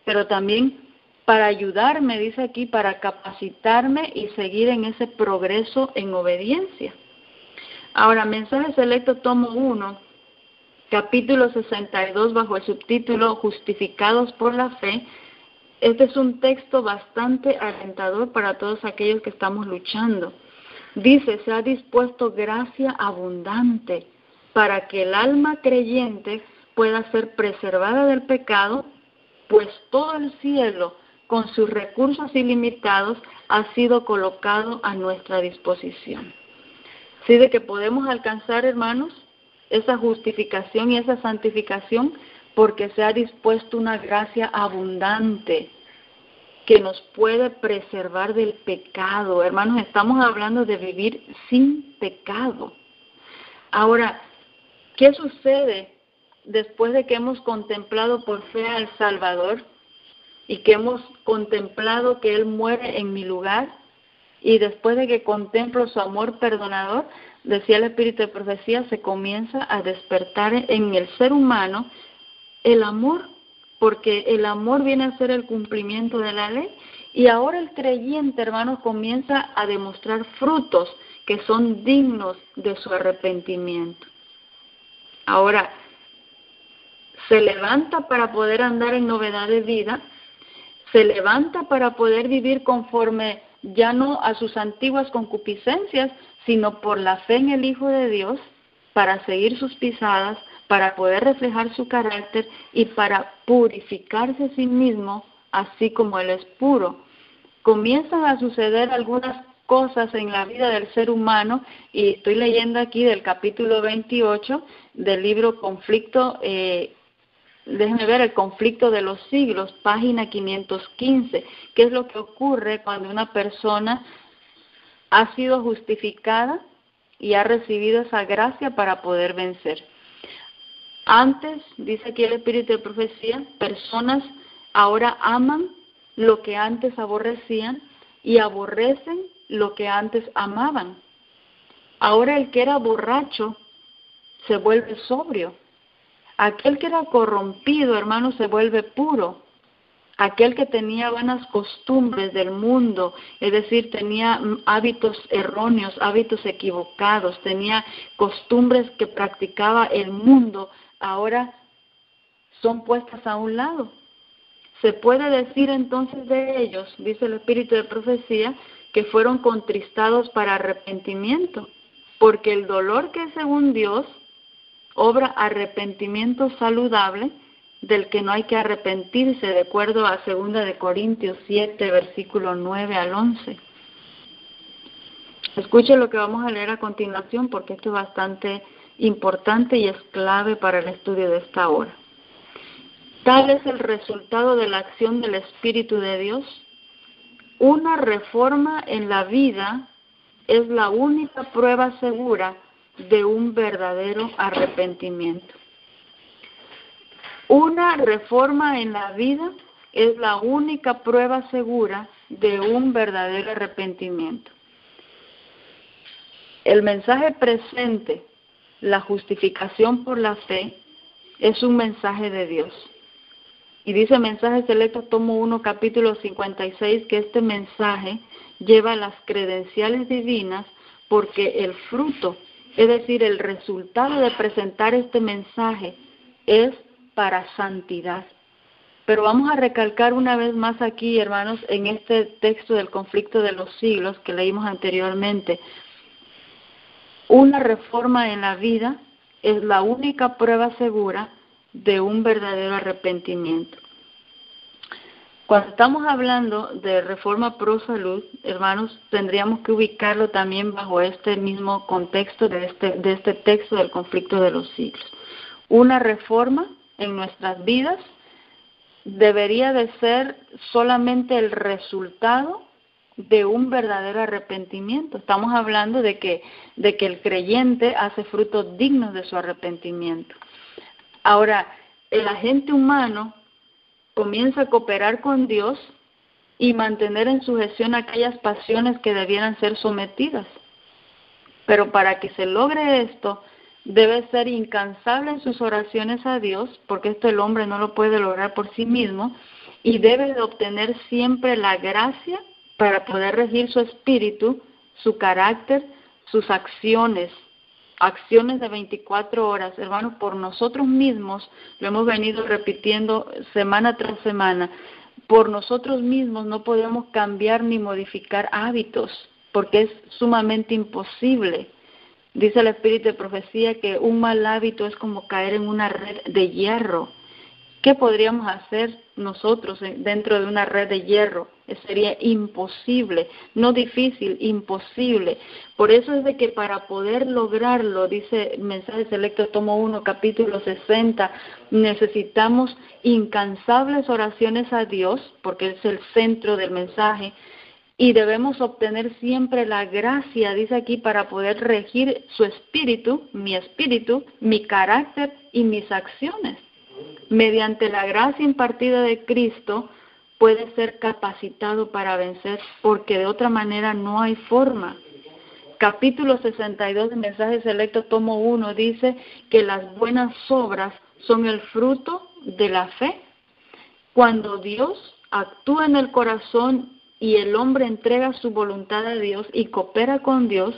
pero también para ayudarme, dice aquí, para capacitarme y seguir en ese progreso en obediencia. Ahora, Mensaje Selecto, tomo 1, capítulo 62, bajo el subtítulo Justificados por la Fe. Este es un texto bastante alentador para todos aquellos que estamos luchando. Dice, se ha dispuesto gracia abundante para que el alma creyente pueda ser preservada del pecado, pues todo el cielo, con sus recursos ilimitados, ha sido colocado a nuestra disposición. Así de que podemos alcanzar, hermanos, esa justificación y esa santificación porque se ha dispuesto una gracia abundante que nos puede preservar del pecado. Hermanos, estamos hablando de vivir sin pecado. Ahora, ¿qué sucede después de que hemos contemplado por fe al Salvador y que hemos contemplado que Él muere en mi lugar? Y después de que contemplo su amor perdonador, decía el Espíritu de Profecía, se comienza a despertar en el ser humano el amor, porque el amor viene a ser el cumplimiento de la ley. Y ahora el creyente, hermanos, comienza a demostrar frutos que son dignos de su arrepentimiento. Ahora, se levanta para poder andar en novedad de vida, se levanta para poder vivir conforme ya no a sus antiguas concupiscencias, sino por la fe en el Hijo de Dios, para seguir sus pisadas, para poder reflejar su carácter y para purificarse a sí mismo, así como Él es puro. Comienzan a suceder algunas cosas en la vida del ser humano, y estoy leyendo aquí del capítulo 28 del libro Conflicto, déjenme ver, el conflicto de los siglos, página 515. ¿Qué es lo que ocurre cuando una persona ha sido justificada y ha recibido esa gracia para poder vencer? Antes, dice aquí el Espíritu de Profecía, personas ahora aman lo que antes aborrecían y aborrecen lo que antes amaban. Ahora el que era borracho se vuelve sobrio. Aquel que era corrompido, hermano, se vuelve puro. Aquel que tenía buenas costumbres del mundo, es decir, tenía hábitos erróneos, hábitos equivocados, tenía costumbres que practicaba el mundo, ahora son puestas a un lado. Se puede decir entonces de ellos, dice el Espíritu de Profecía, que fueron contristados para arrepentimiento, porque el dolor que según Dios obra arrepentimiento saludable, del que no hay que arrepentirse, de acuerdo a 2 de Corintios 7, versículo 9 al 11. Escuche lo que vamos a leer a continuación, porque esto es bastante importante y es clave para el estudio de esta hora. Tal es el resultado de la acción del Espíritu de Dios. Una reforma en la vida es la única prueba segura de un verdadero arrepentimiento. Una reforma en la vida es la única prueba segura de un verdadero arrepentimiento. El mensaje presente, la justificación por la fe, es un mensaje de Dios. Y dice Mensajes Selectos, tomo 1, capítulo 56, que este mensaje lleva las credenciales divinas porque el fruto, es decir, el resultado de presentar este mensaje es para santidad. Pero vamos a recalcar una vez más aquí, hermanos, en este texto del conflicto de los siglos que leímos anteriormente. Una reforma en la vida es la única prueba segura de un verdadero arrepentimiento. Cuando estamos hablando de reforma pro salud, hermanos, tendríamos que ubicarlo también bajo este mismo contexto de este texto del conflicto de los siglos. Una reforma en nuestras vidas debería de ser solamente el resultado de un verdadero arrepentimiento. Estamos hablando de que el creyente hace frutos dignos de su arrepentimiento. Ahora, el agente humano comienza a cooperar con Dios y mantener en sujeción aquellas pasiones que debieran ser sometidas. Pero para que se logre esto, debe ser incansable en sus oraciones a Dios, porque esto el hombre no lo puede lograr por sí mismo, y debe de obtener siempre la gracia para poder regir su espíritu, su carácter, sus acciones de 24 horas, hermanos, por nosotros mismos, lo hemos venido repitiendo semana tras semana, por nosotros mismos no podemos cambiar ni modificar hábitos, porque es sumamente imposible. Dice el Espíritu de Profecía que un mal hábito es como caer en una red de hierro. ¿Qué podríamos hacer nosotros dentro de una red de hierro? Sería imposible, no difícil, imposible. Por eso es de que para poder lograrlo, dice Mensaje Selecto, tomo 1, capítulo 60, necesitamos incansables oraciones a Dios, porque es el centro del mensaje, y debemos obtener siempre la gracia, dice aquí, para poder regir su espíritu, mi carácter y mis acciones. Mediante la gracia impartida de Cristo, puede ser capacitado para vencer, porque de otra manera no hay forma. Capítulo 62 de Mensajes Selectos, tomo 1, dice que las buenas obras son el fruto de la fe. Cuando Dios actúa en el corazón y el hombre entrega su voluntad a Dios y coopera con Dios,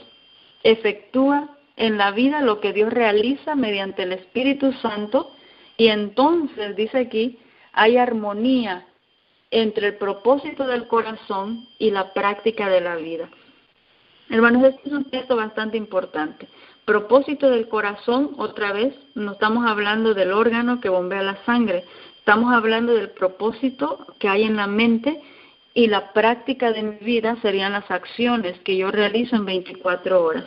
efectúa en la vida lo que Dios realiza mediante el Espíritu Santo, y entonces, dice aquí, hay armonía entre el propósito del corazón y la práctica de la vida. Hermanos, este es un texto bastante importante. Propósito del corazón, otra vez, no estamos hablando del órgano que bombea la sangre, estamos hablando del propósito que hay en la mente, y la práctica de mi vida serían las acciones que yo realizo en 24 horas.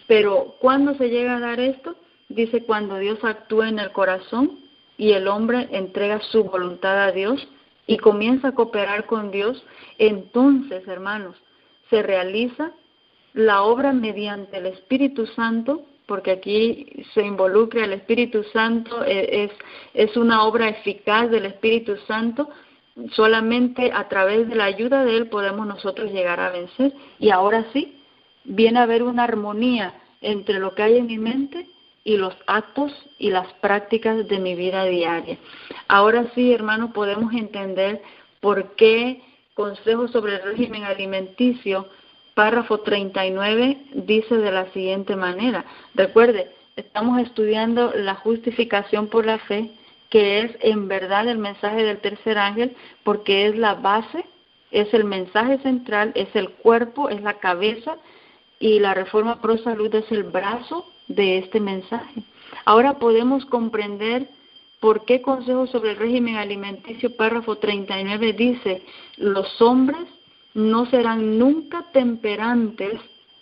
Pero, ¿cuándo se llega a dar esto? Dice, cuando Dios actúa en el corazón y el hombre entrega su voluntad a Dios y comienza a cooperar con Dios, entonces, hermanos, se realiza la obra mediante el Espíritu Santo, porque aquí se involucra el Espíritu Santo, es una obra eficaz del Espíritu Santo. Solamente a través de la ayuda de Él podemos nosotros llegar a vencer. Y ahora sí, viene a haber una armonía entre lo que hay en mi mente y los actos y las prácticas de mi vida diaria. Ahora sí, hermanos, podemos entender por qué Consejos sobre el Régimen Alimenticio, párrafo 39, dice de la siguiente manera. Recuerde, estamos estudiando la justificación por la fe, que es en verdad el mensaje del tercer ángel, porque es la base, es el mensaje central, es el cuerpo, es la cabeza, y la reforma pro salud es el brazo de este mensaje. Ahora podemos comprender por qué Consejos sobre el Régimen Alimenticio, párrafo 39, dice: los hombres no serán nunca temperantes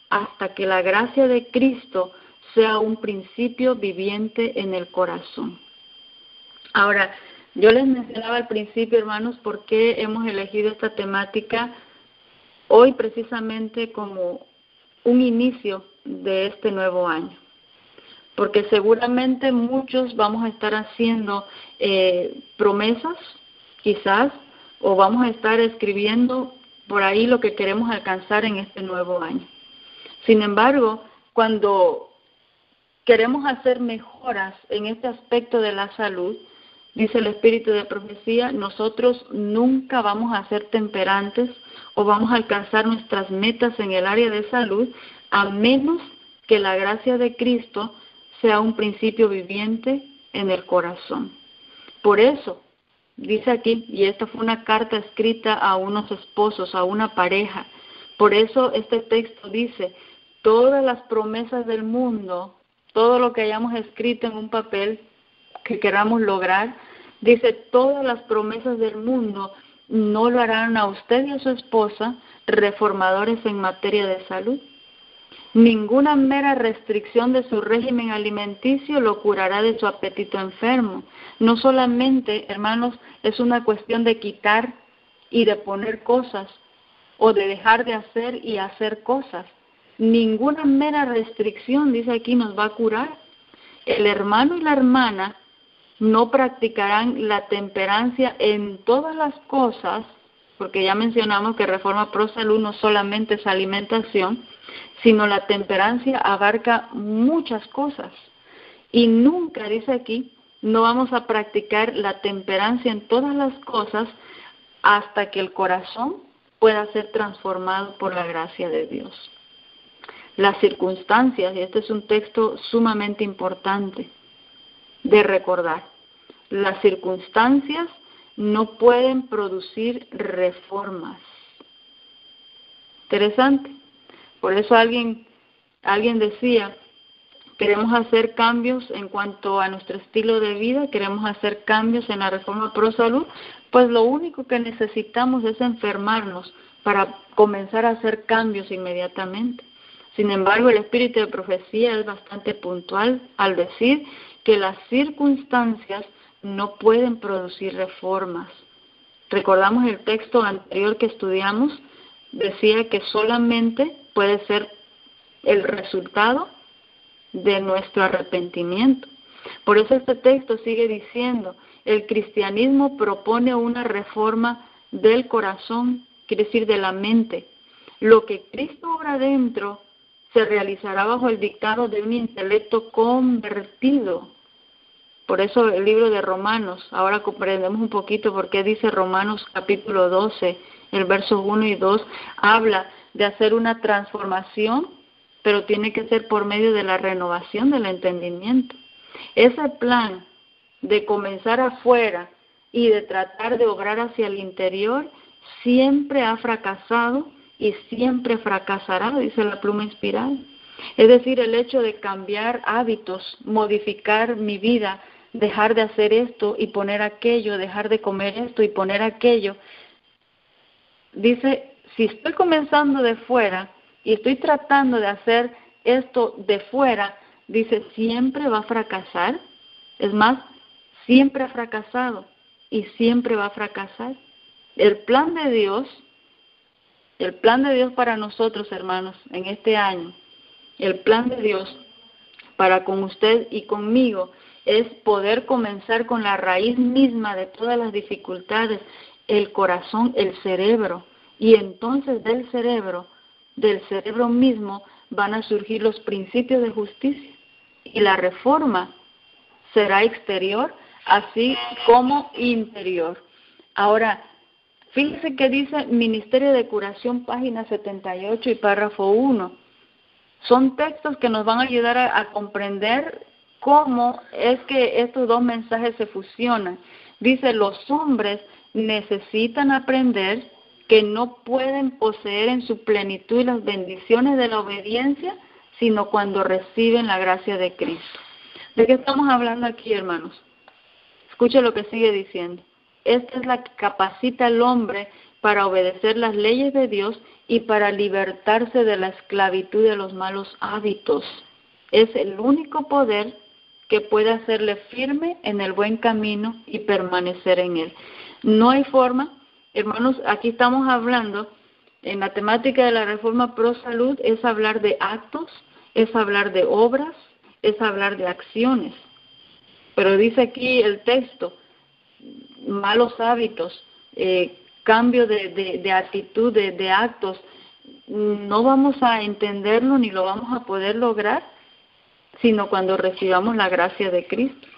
hasta que la gracia de Cristo sea un principio viviente en el corazón. Ahora, yo les mencionaba al principio, hermanos, por qué hemos elegido esta temática hoy precisamente como un inicio de este nuevo año. porque seguramente muchos vamos a estar haciendo promesas, quizás, o vamos a estar escribiendo por ahí lo que queremos alcanzar en este nuevo año. Sin embargo, cuando queremos hacer mejoras en este aspecto de la salud, dice el espíritu de profecía, nosotros nunca vamos a ser temperantes o vamos a alcanzar nuestras metas en el área de salud, a menos que la gracia de Cristo sea un principio viviente en el corazón. Por eso, dice aquí, y esta fue una carta escrita a unos esposos, a una pareja, por eso este texto dice, todas las promesas del mundo, todo lo que hayamos escrito en un papel que queramos lograr, dice, todas las promesas del mundo no lo harán a usted y a su esposa reformadores en materia de salud. Ninguna mera restricción de su régimen alimenticio lo curará de su apetito enfermo. No solamente, hermanos, es una cuestión de quitar y de poner cosas, o de dejar de hacer y hacer cosas. Ninguna mera restricción, dice aquí, nos va a curar. El hermano y la hermana no practicarán la temperancia en todas las cosas, porque ya mencionamos que Reforma Pro Salud no solamente es alimentación, sino la temperancia abarca muchas cosas. Y nunca, dice aquí, no vamos a practicar la temperancia en todas las cosas hasta que el corazón pueda ser transformado por la gracia de Dios. Las circunstancias, y este es un texto sumamente importante de recordar, las circunstancias no pueden producir reformas. Interesante. Por eso alguien decía, queremos hacer cambios en cuanto a nuestro estilo de vida, queremos hacer cambios en la Reforma Pro Salud, pues lo único que necesitamos es enfermarnos para comenzar a hacer cambios inmediatamente. Sin embargo, el espíritu de profecía es bastante puntual al decir que las circunstancias no pueden producir reformas. Recordamos el texto anterior que estudiamos, decía que solamente puede ser el resultado de nuestro arrepentimiento. Por eso este texto sigue diciendo, el cristianismo propone una reforma del corazón, quiere decir de la mente. Lo que Cristo obra dentro se realizará bajo el dictado de un intelecto convertido. Por eso el libro de Romanos, ahora comprendemos un poquito por qué dice Romanos capítulo 12, el versos 1 y 2, habla de hacer una transformación, pero tiene que ser por medio de la renovación del entendimiento. Ese plan de comenzar afuera y de tratar de obrar hacia el interior siempre ha fracasado y siempre fracasará, dice la pluma inspirada. Es decir, el hecho de cambiar hábitos, modificar mi vida, dejar de hacer esto y poner aquello, dejar de comer esto y poner aquello. Dice, si estoy comenzando de fuera y estoy tratando de hacer esto de fuera, dice, siempre va a fracasar. Es más, siempre ha fracasado y siempre va a fracasar. El plan de Dios para nosotros, hermanos, en este año, el plan de Dios para con usted y conmigo es poder comenzar con la raíz misma de todas las dificultades, el corazón, el cerebro, y entonces del cerebro mismo van a surgir los principios de justicia y la reforma será exterior así como interior. Ahora, fíjense que dice Ministerio de Curación, página 78 y párrafo 1. Son textos que nos van a ayudar a comprender cómo es que estos dos mensajes se fusionan. Dice, los hombres necesitan aprender que no pueden poseer en su plenitud las bendiciones de la obediencia, sino cuando reciben la gracia de Cristo. ¿De qué estamos hablando aquí, hermanos? Escuche lo que sigue diciendo. Esta es la que capacita al hombre para obedecer las leyes de Dios y para libertarse de la esclavitud de los malos hábitos. Es el único poder que puede hacerle firme en el buen camino y permanecer en él. No hay forma, hermanos, aquí estamos hablando, en la temática de la Reforma Pro Salud, es hablar de actos, es hablar de obras, es hablar de acciones. Pero dice aquí el texto, malos hábitos, cambio de actitud, de actos, no vamos a entenderlo ni lo vamos a poder lograr, sino cuando recibamos la gracia de Cristo.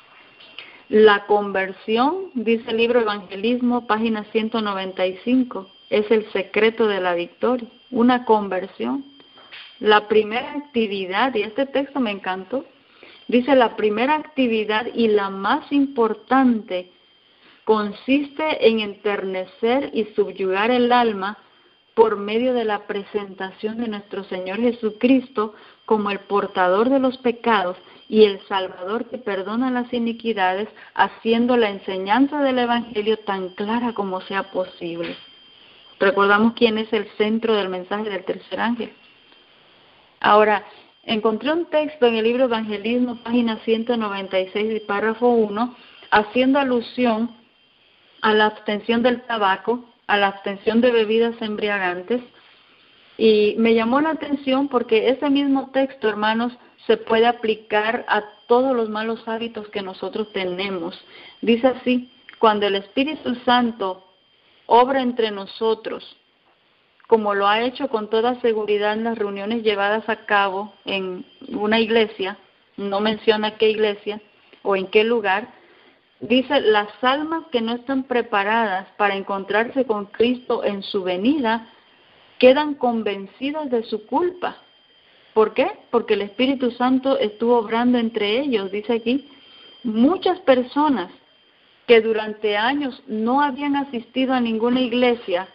La conversión, dice el libro Evangelismo, página 195, es el secreto de la victoria, una conversión. La primera actividad, y este texto me encantó, dice la primera actividad y la más importante consiste en enternecer y subyugar el alma por medio de la presentación de nuestro Señor Jesucristo como el portador de los pecados y el Salvador que perdona las iniquidades, haciendo la enseñanza del Evangelio tan clara como sea posible. Recordamos quién es el centro del mensaje del tercer ángel. Ahora, encontré un texto en el libro Evangelismo, página 196, párrafo 1, haciendo alusión a la abstención del tabaco, a la abstención de bebidas embriagantes, y me llamó la atención porque ese mismo texto, hermanos, se puede aplicar a todos los malos hábitos que nosotros tenemos. Dice así: cuando el Espíritu Santo obra entre nosotros, como lo ha hecho con toda seguridad en las reuniones llevadas a cabo en una iglesia, no menciona qué iglesia o en qué lugar, dice, las almas que no están preparadas para encontrarse con Cristo en su venida, quedan convencidas de su culpa. ¿Por qué? Porque el Espíritu Santo estuvo obrando entre ellos. Dice aquí, muchas personas que durante años no habían asistido a ninguna iglesia,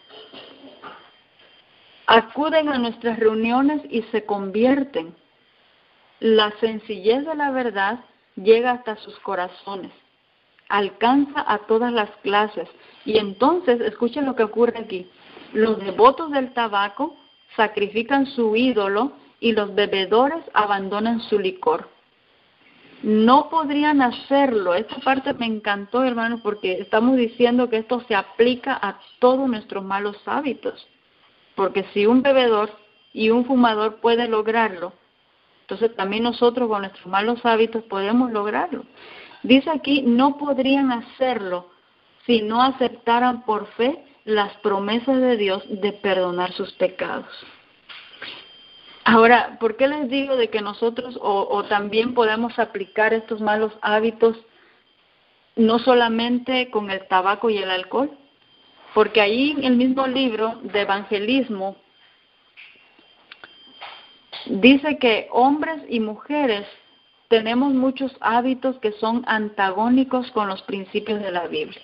acuden a nuestras reuniones y se convierten. La sencillez de la verdad llega hasta sus corazones, alcanza a todas las clases. Y entonces, escuchen lo que ocurre aquí. Los devotos del tabaco sacrifican su ídolo y los bebedores abandonan su licor. No podrían hacerlo. Esta parte me encantó, hermanos, porque estamos diciendo que esto se aplica a todos nuestros malos hábitos. Porque si un bebedor y un fumador puede lograrlo, entonces también nosotros con nuestros malos hábitos podemos lograrlo. Dice aquí, no podrían hacerlo si no aceptaran por fe las promesas de Dios de perdonar sus pecados. Ahora, ¿por qué les digo de que nosotros o también podemos aplicar estos malos hábitos no solamente con el tabaco y el alcohol? Porque ahí en el mismo libro de Evangelismo dice que hombres y mujeres tenemos muchos hábitos que son antagónicos con los principios de la Biblia.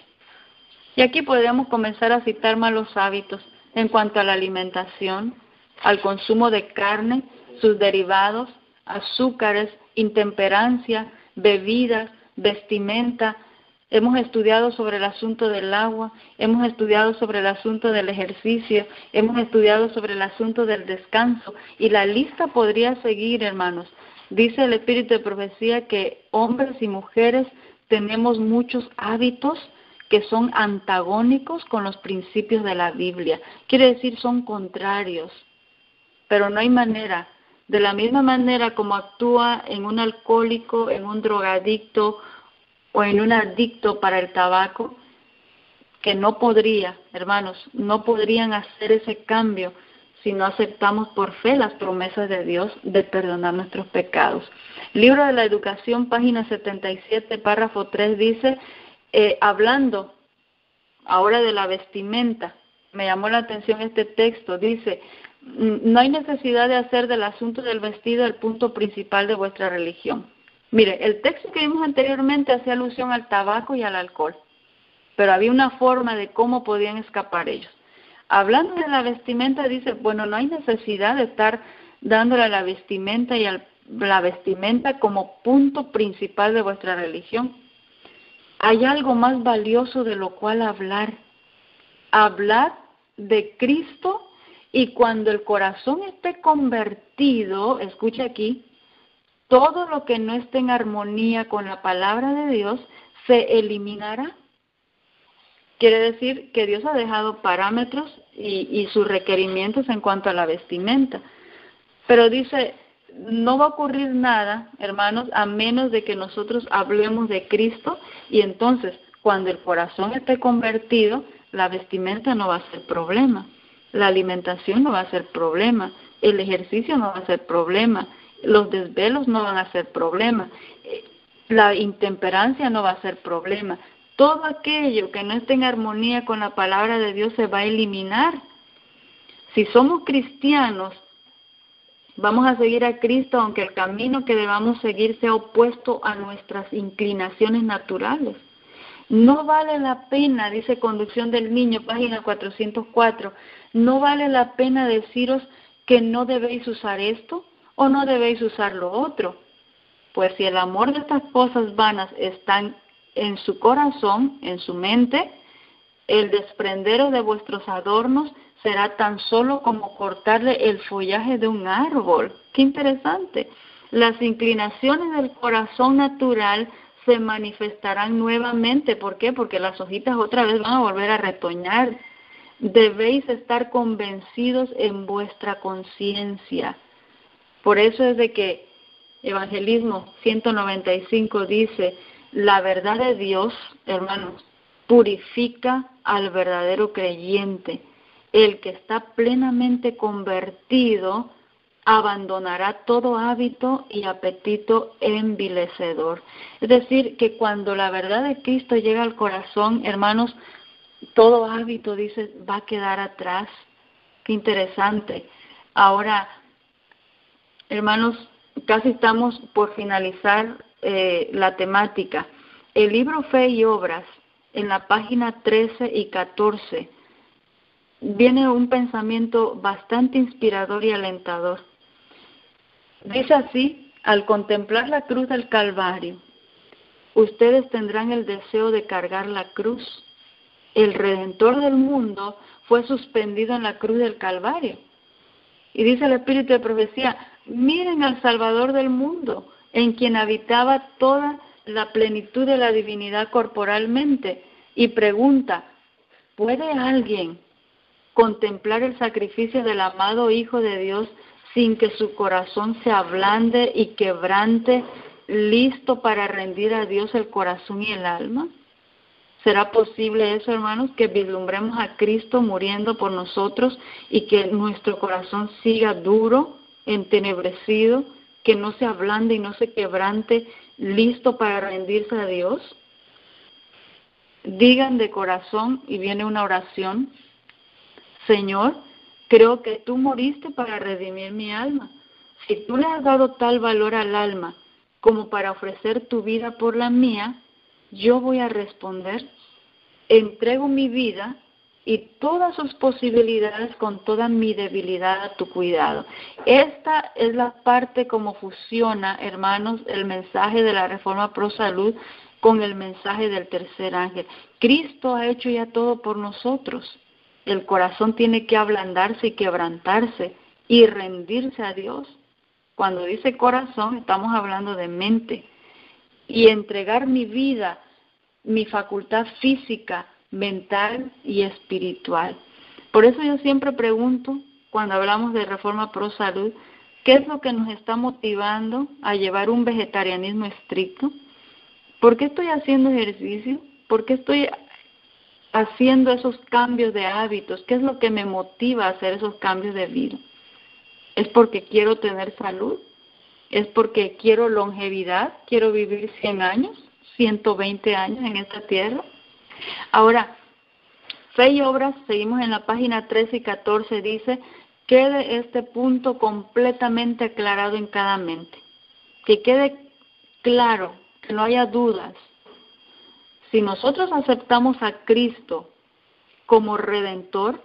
Y aquí podríamos comenzar a citar malos hábitos en cuanto a la alimentación, al consumo de carne, sus derivados, azúcares, intemperancia, bebidas, vestimenta. Hemos estudiado sobre el asunto del agua, hemos estudiado sobre el asunto del ejercicio, hemos estudiado sobre el asunto del descanso, y la lista podría seguir, hermanos. Dice el Espíritu de Profecía que hombres y mujeres tenemos muchos hábitos que son antagónicos con los principios de la Biblia. Quiere decir, son contrarios, pero no hay manera. De la misma manera como actúa en un alcohólico, en un drogadicto o en un adicto para el tabaco, que no podría, hermanos, no podrían hacer ese cambio si no aceptamos por fe las promesas de Dios de perdonar nuestros pecados. Libro de la Educación, página 77, párrafo 3, dice, hablando ahora de la vestimenta, me llamó la atención este texto, dice, no hay necesidad de hacer del asunto del vestido el punto principal de vuestra religión. Mire, el texto que vimos anteriormente hacía alusión al tabaco y al alcohol, pero había una forma de cómo podían escapar ellos. Hablando de la vestimenta, dice, bueno, no hay necesidad de estar dándole a la vestimenta y la vestimenta como punto principal de vuestra religión. Hay algo más valioso de lo cual hablar de Cristo, y cuando el corazón esté convertido, escucha aquí, todo lo que no esté en armonía con la palabra de Dios se eliminará. Quiere decir que Dios ha dejado parámetros y sus requerimientos en cuanto a la vestimenta. Pero dice, no va a ocurrir nada, hermanos, a menos de que nosotros hablemos de Cristo, y entonces, cuando el corazón esté convertido, la vestimenta no va a ser problema, la alimentación no va a ser problema, el ejercicio no va a ser problema, los desvelos no van a ser problema, la intemperancia no va a ser problema. Todo aquello que no esté en armonía con la palabra de Dios se va a eliminar. Si somos cristianos, vamos a seguir a Cristo, aunque el camino que debamos seguir sea opuesto a nuestras inclinaciones naturales. No vale la pena, dice Conducción del Niño, página 404, no vale la pena deciros que no debéis usar esto o no debéis usar lo otro. Pues si el amor de estas cosas vanas están en su corazón, en su mente, el desprenderos de vuestros adornos será tan solo como cortarle el follaje de un árbol. ¡Qué interesante! Las inclinaciones del corazón natural se manifestarán nuevamente. ¿Por qué? Porque las hojitas otra vez van a volver a retoñar. Debéis estar convencidos en vuestra conciencia. Por eso es de que Evangelismo 195 dice, la verdad de Dios, hermanos, purifica al verdadero creyente. El que está plenamente convertido abandonará todo hábito y apetito envilecedor. Es decir, que cuando la verdad de Cristo llega al corazón, hermanos, todo hábito, dice, va a quedar atrás. Qué interesante. Ahora, hermanos, casi estamos por finalizar la temática. El libro Fe y Obras, en la página 13 y 14, viene un pensamiento bastante inspirador y alentador. Dice así: al contemplar la cruz del Calvario, ustedes tendrán el deseo de cargar la cruz. El Redentor del mundo fue suspendido en la cruz del Calvario. Y dice el Espíritu de Profecía, miren al Salvador del mundo, en quien habitaba toda la plenitud de la divinidad corporalmente. Y pregunta, ¿puede alguien contemplar el sacrificio del amado Hijo de Dios sin que su corazón se ablande y quebrante, listo para rendir a Dios el corazón y el alma? ¿Será posible eso, hermanos, que vislumbremos a Cristo muriendo por nosotros y que nuestro corazón siga duro, entenebrecido, que no se ablande y no se quebrante, listo para rendirse a Dios? Digan de corazón, y viene una oración, Señor, creo que tú moriste para redimir mi alma. Si tú le has dado tal valor al alma como para ofrecer tu vida por la mía, yo voy a responder, entrego mi vida y todas sus posibilidades con toda mi debilidad a tu cuidado. Esta es la parte como fusiona, hermanos, el mensaje de la Reforma Pro Salud con el mensaje del tercer ángel. Cristo ha hecho ya todo por nosotros. El corazón tiene que ablandarse y quebrantarse y rendirse a Dios. Cuando dice corazón, estamos hablando de mente. Y entregar mi vida, mi facultad física, mental y espiritual. Por eso yo siempre pregunto, cuando hablamos de Reforma Pro Salud, ¿qué es lo que nos está motivando a llevar un vegetarianismo estricto? ¿Por qué estoy haciendo ejercicio? ¿Por qué estoy haciendo esos cambios de hábitos? ¿Qué es lo que me motiva a hacer esos cambios de vida? ¿Es porque quiero tener salud? ¿Es porque quiero longevidad? ¿Quiero vivir 100 años, 120 años en esta tierra? Ahora, Fe y Obras, seguimos en la página 13 y 14, dice, quede este punto completamente aclarado en cada mente. Que quede claro, que no haya dudas. Si nosotros aceptamos a Cristo como Redentor,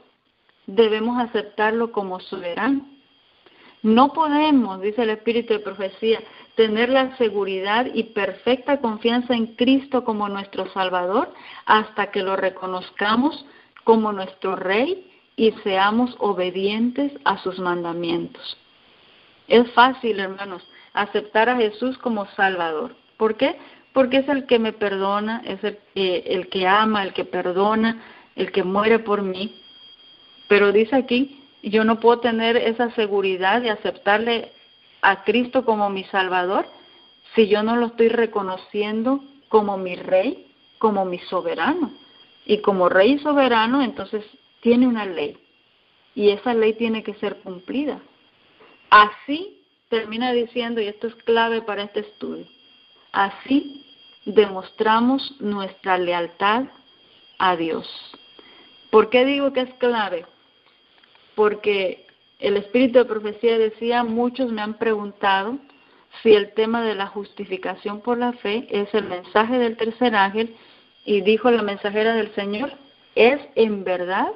debemos aceptarlo como soberano. No podemos, dice el Espíritu de Profecía, tener la seguridad y perfecta confianza en Cristo como nuestro Salvador hasta que lo reconozcamos como nuestro Rey y seamos obedientes a sus mandamientos. Es fácil, hermanos, aceptar a Jesús como Salvador. ¿Por qué? Porque es el que me perdona, es el que ama, el que perdona, el que muere por mí. Pero dice aquí, yo no puedo tener esa seguridad de aceptarle a Cristo como mi Salvador si yo no lo estoy reconociendo como mi Rey, como mi soberano? Y como Rey y soberano, entonces tiene una ley, y esa ley tiene que ser cumplida. Así termina diciendo, y esto es clave para este estudio, así demostramos nuestra lealtad a Dios. ¿Por qué digo que es clave? Porque el espíritu de profecía decía, muchos me han preguntado si el tema de la justificación por la fe es el mensaje del tercer ángel, y dijo la mensajera del Señor, es en verdad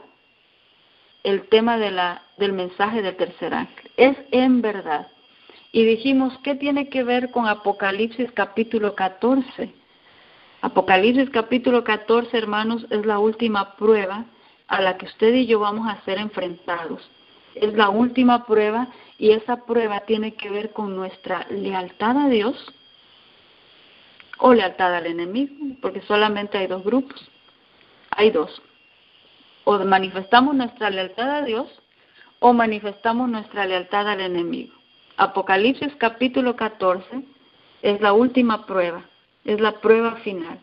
el tema del mensaje del tercer ángel, es en verdad. Y dijimos, ¿qué tiene que ver con Apocalipsis capítulo 14? Apocalipsis capítulo 14, hermanos, es la última prueba a la que usted y yo vamos a ser enfrentados. Es la última prueba, y esa prueba tiene que ver con nuestra lealtad a Dios o lealtad al enemigo, porque solamente hay dos grupos. Hay dos. O manifestamos nuestra lealtad a Dios o manifestamos nuestra lealtad al enemigo. Apocalipsis capítulo 14 es la última prueba, es la prueba final.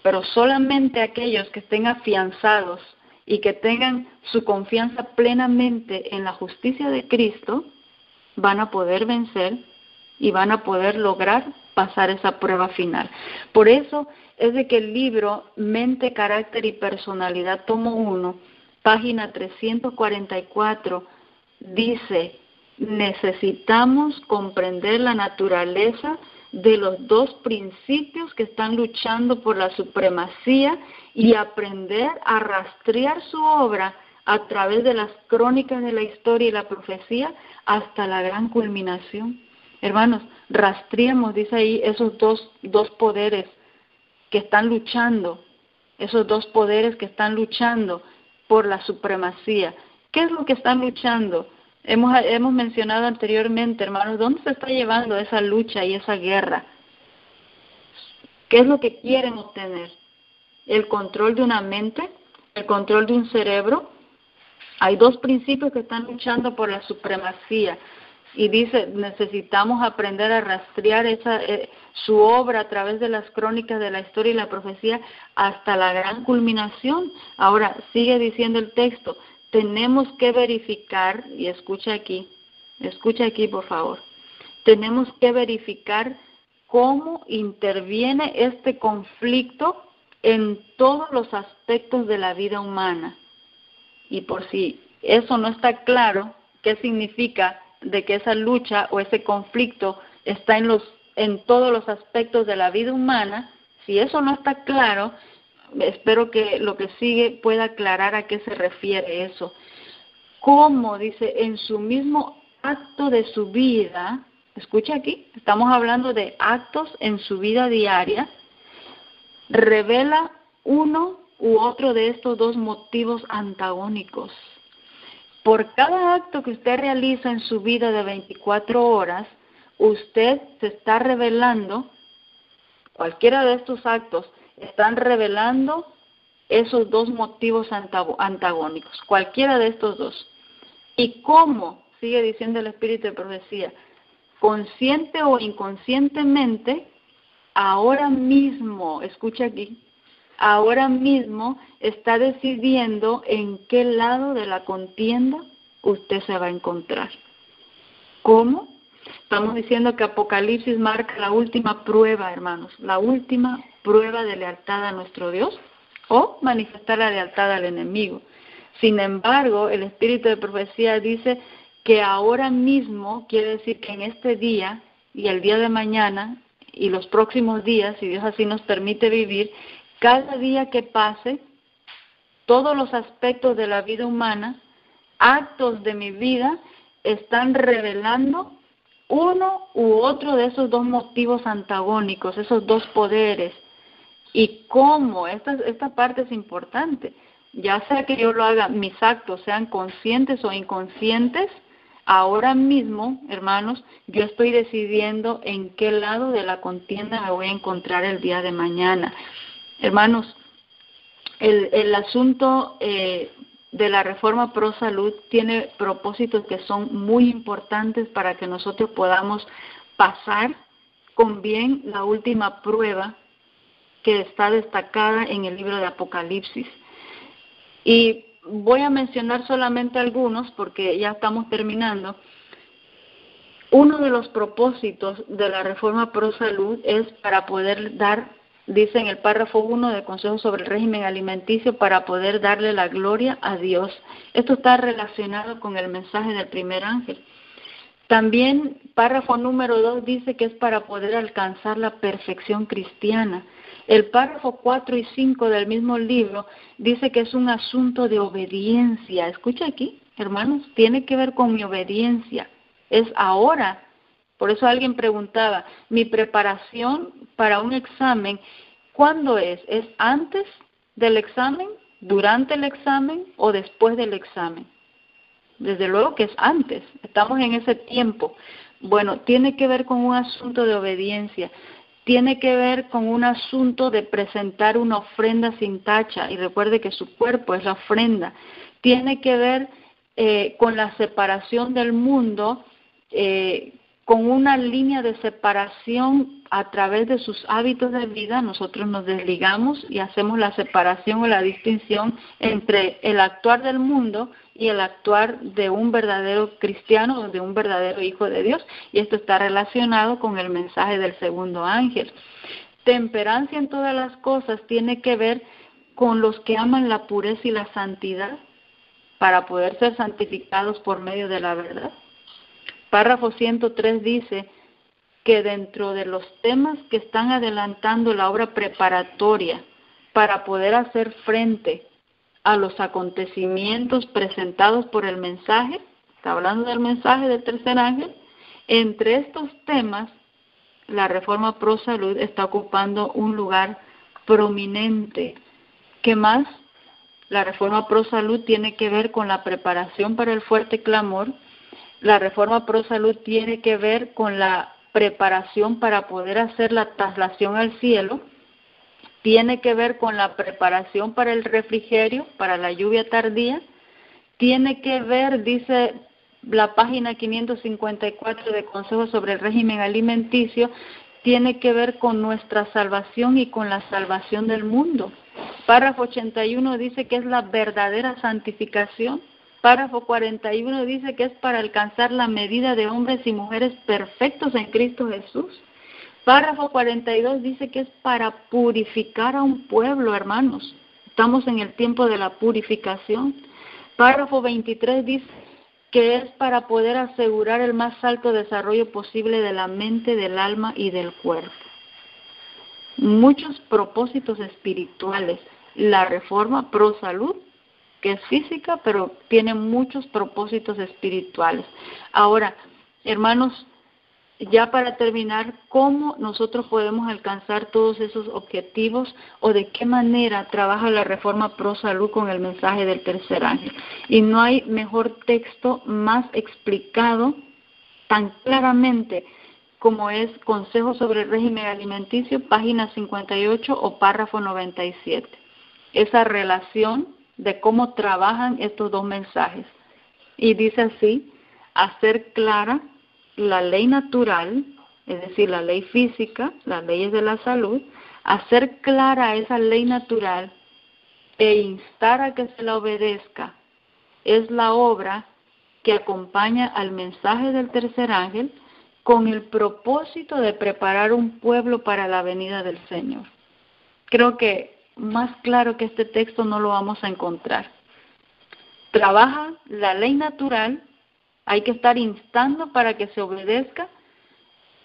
Pero solamente aquellos que estén afianzados y que tengan su confianza plenamente en la justicia de Cristo van a poder vencer y van a poder lograr pasar esa prueba final. Por eso es de que el libro Mente, Carácter y Personalidad, tomo 1, página 344, dice, necesitamos comprender la naturaleza de los dos principios que están luchando por la supremacía y aprender a rastrear su obra a través de las crónicas de la historia y la profecía hasta la gran culminación. Hermanos, rastreemos, dice ahí, esos dos poderes que están luchando, esos dos poderes que están luchando por la supremacía. ¿Qué es lo que están luchando? Hemos mencionado anteriormente, hermanos, ¿dónde se está llevando esa lucha y esa guerra? ¿Qué es lo que quieren obtener? ¿El control de una mente? ¿El control de un cerebro? Hay dos principios que están luchando por la supremacía. Y dice, necesitamos aprender a rastrear su obra a través de las crónicas de la historia y la profecía hasta la gran culminación. Ahora, sigue diciendo el texto, tenemos que verificar, y escucha aquí por favor, tenemos que verificar cómo interviene este conflicto en todos los aspectos de la vida humana. Y por si eso no está claro, ¿qué significa de que esa lucha o ese conflicto está en todos los aspectos de la vida humana? Si eso no está claro, espero que lo que sigue pueda aclarar a qué se refiere eso. Cómo, dice, en su mismo acto de su vida, escucha aquí, estamos hablando de actos en su vida diaria, revela uno u otro de estos dos motivos antagónicos. Por cada acto que usted realiza en su vida de 24 horas, usted se está revelando, cualquiera de estos actos están revelando esos dos motivos antagónicos, cualquiera de estos dos. ¿Y cómo? Sigue diciendo el espíritu de profecía, consciente o inconscientemente, ahora mismo, escucha aquí, ahora mismo está decidiendo en qué lado de la contienda usted se va a encontrar. ¿Cómo? Estamos diciendo que Apocalipsis marca la última prueba, hermanos, la última prueba de lealtad a nuestro Dios o manifestar la lealtad al enemigo. Sin embargo, el espíritu de profecía dice que ahora mismo, quiere decir que en este día y el día de mañana y los próximos días, si Dios así nos permite vivir, cada día que pase, todos los aspectos de la vida humana, actos de mi vida, están revelando uno u otro de esos dos motivos antagónicos, esos dos poderes. ¿Y cómo? Esta parte es importante. Ya sea que yo lo haga, mis actos sean conscientes o inconscientes, ahora mismo, hermanos, yo estoy decidiendo en qué lado de la contienda me voy a encontrar el día de mañana. Hermanos, el asunto de la Reforma Pro Salud tiene propósitos que son muy importantes para que nosotros podamos pasar con bien la última prueba que está destacada en el libro de Apocalipsis. Y voy a mencionar solamente algunos porque ya estamos terminando. Uno de los propósitos de la Reforma Pro Salud es para poder dar, dice en el párrafo 1 de Consejo sobre el Régimen Alimenticio, para poder darle la gloria a Dios. Esto está relacionado con el mensaje del primer ángel. También, párrafo número 2 dice que es para poder alcanzar la perfección cristiana. El párrafo 4 y 5 del mismo libro dice que es un asunto de obediencia. Escucha aquí, hermanos, tiene que ver con mi obediencia. Es ahora. Por eso alguien preguntaba, mi preparación para un examen, ¿cuándo es? ¿Es antes del examen, durante el examen o después del examen? Desde luego que es antes, estamos en ese tiempo. Bueno, tiene que ver con un asunto de obediencia, tiene que ver con un asunto de presentar una ofrenda sin tacha, y recuerde que su cuerpo es la ofrenda. Tiene que ver con la separación del mundo, con una línea de separación a través de sus hábitos de vida. Nosotros nos desligamos y hacemos la separación o la distinción entre el actuar del mundo y el actuar de un verdadero cristiano o de un verdadero hijo de Dios, y esto está relacionado con el mensaje del segundo ángel. Temperancia en todas las cosas tiene que ver con los que aman la pureza y la santidad para poder ser santificados por medio de la verdad. Párrafo 103 dice que dentro de los temas que están adelantando la obra preparatoria para poder hacer frente a los acontecimientos presentados por el mensaje, está hablando del mensaje del tercer ángel, entre estos temas la Reforma Pro Salud está ocupando un lugar prominente. ¿Qué más? La Reforma Pro Salud tiene que ver con la preparación para el fuerte clamor. La Reforma Pro Salud tiene que ver con la preparación para poder hacer la traslación al cielo. Tiene que ver con la preparación para el refrigerio, para la lluvia tardía. Tiene que ver, dice la página 554 de Consejo sobre el Régimen Alimenticio, tiene que ver con nuestra salvación y con la salvación del mundo. Párrafo 81 dice que es la verdadera santificación. Párrafo 41 dice que es para alcanzar la medida de hombres y mujeres perfectos en Cristo Jesús. Párrafo 42 dice que es para purificar a un pueblo, hermanos. Estamos en el tiempo de la purificación. Párrafo 23 dice que es para poder asegurar el más alto desarrollo posible de la mente, del alma y del cuerpo. Muchos propósitos espirituales. La Reforma Pro Salud, que es física, pero tiene muchos propósitos espirituales. Ahora, hermanos, ya para terminar, ¿cómo nosotros podemos alcanzar todos esos objetivos o de qué manera trabaja la Reforma Pro Salud con el mensaje del tercer ángel? Y no hay mejor texto más explicado tan claramente como es Consejo sobre el Régimen Alimenticio, página 58 o párrafo 97. Esa relación de cómo trabajan estos dos mensajes. Y dice así: hacer clara la ley natural, es decir, la ley física, las leyes de la salud, hacer clara esa ley natural e instar a que se la obedezca, es la obra que acompaña al mensaje del tercer ángel con el propósito de preparar un pueblo para la venida del Señor. Creo que más claro que este texto no lo vamos a encontrar. Trabaja la ley natural, hay que estar instando para que se obedezca,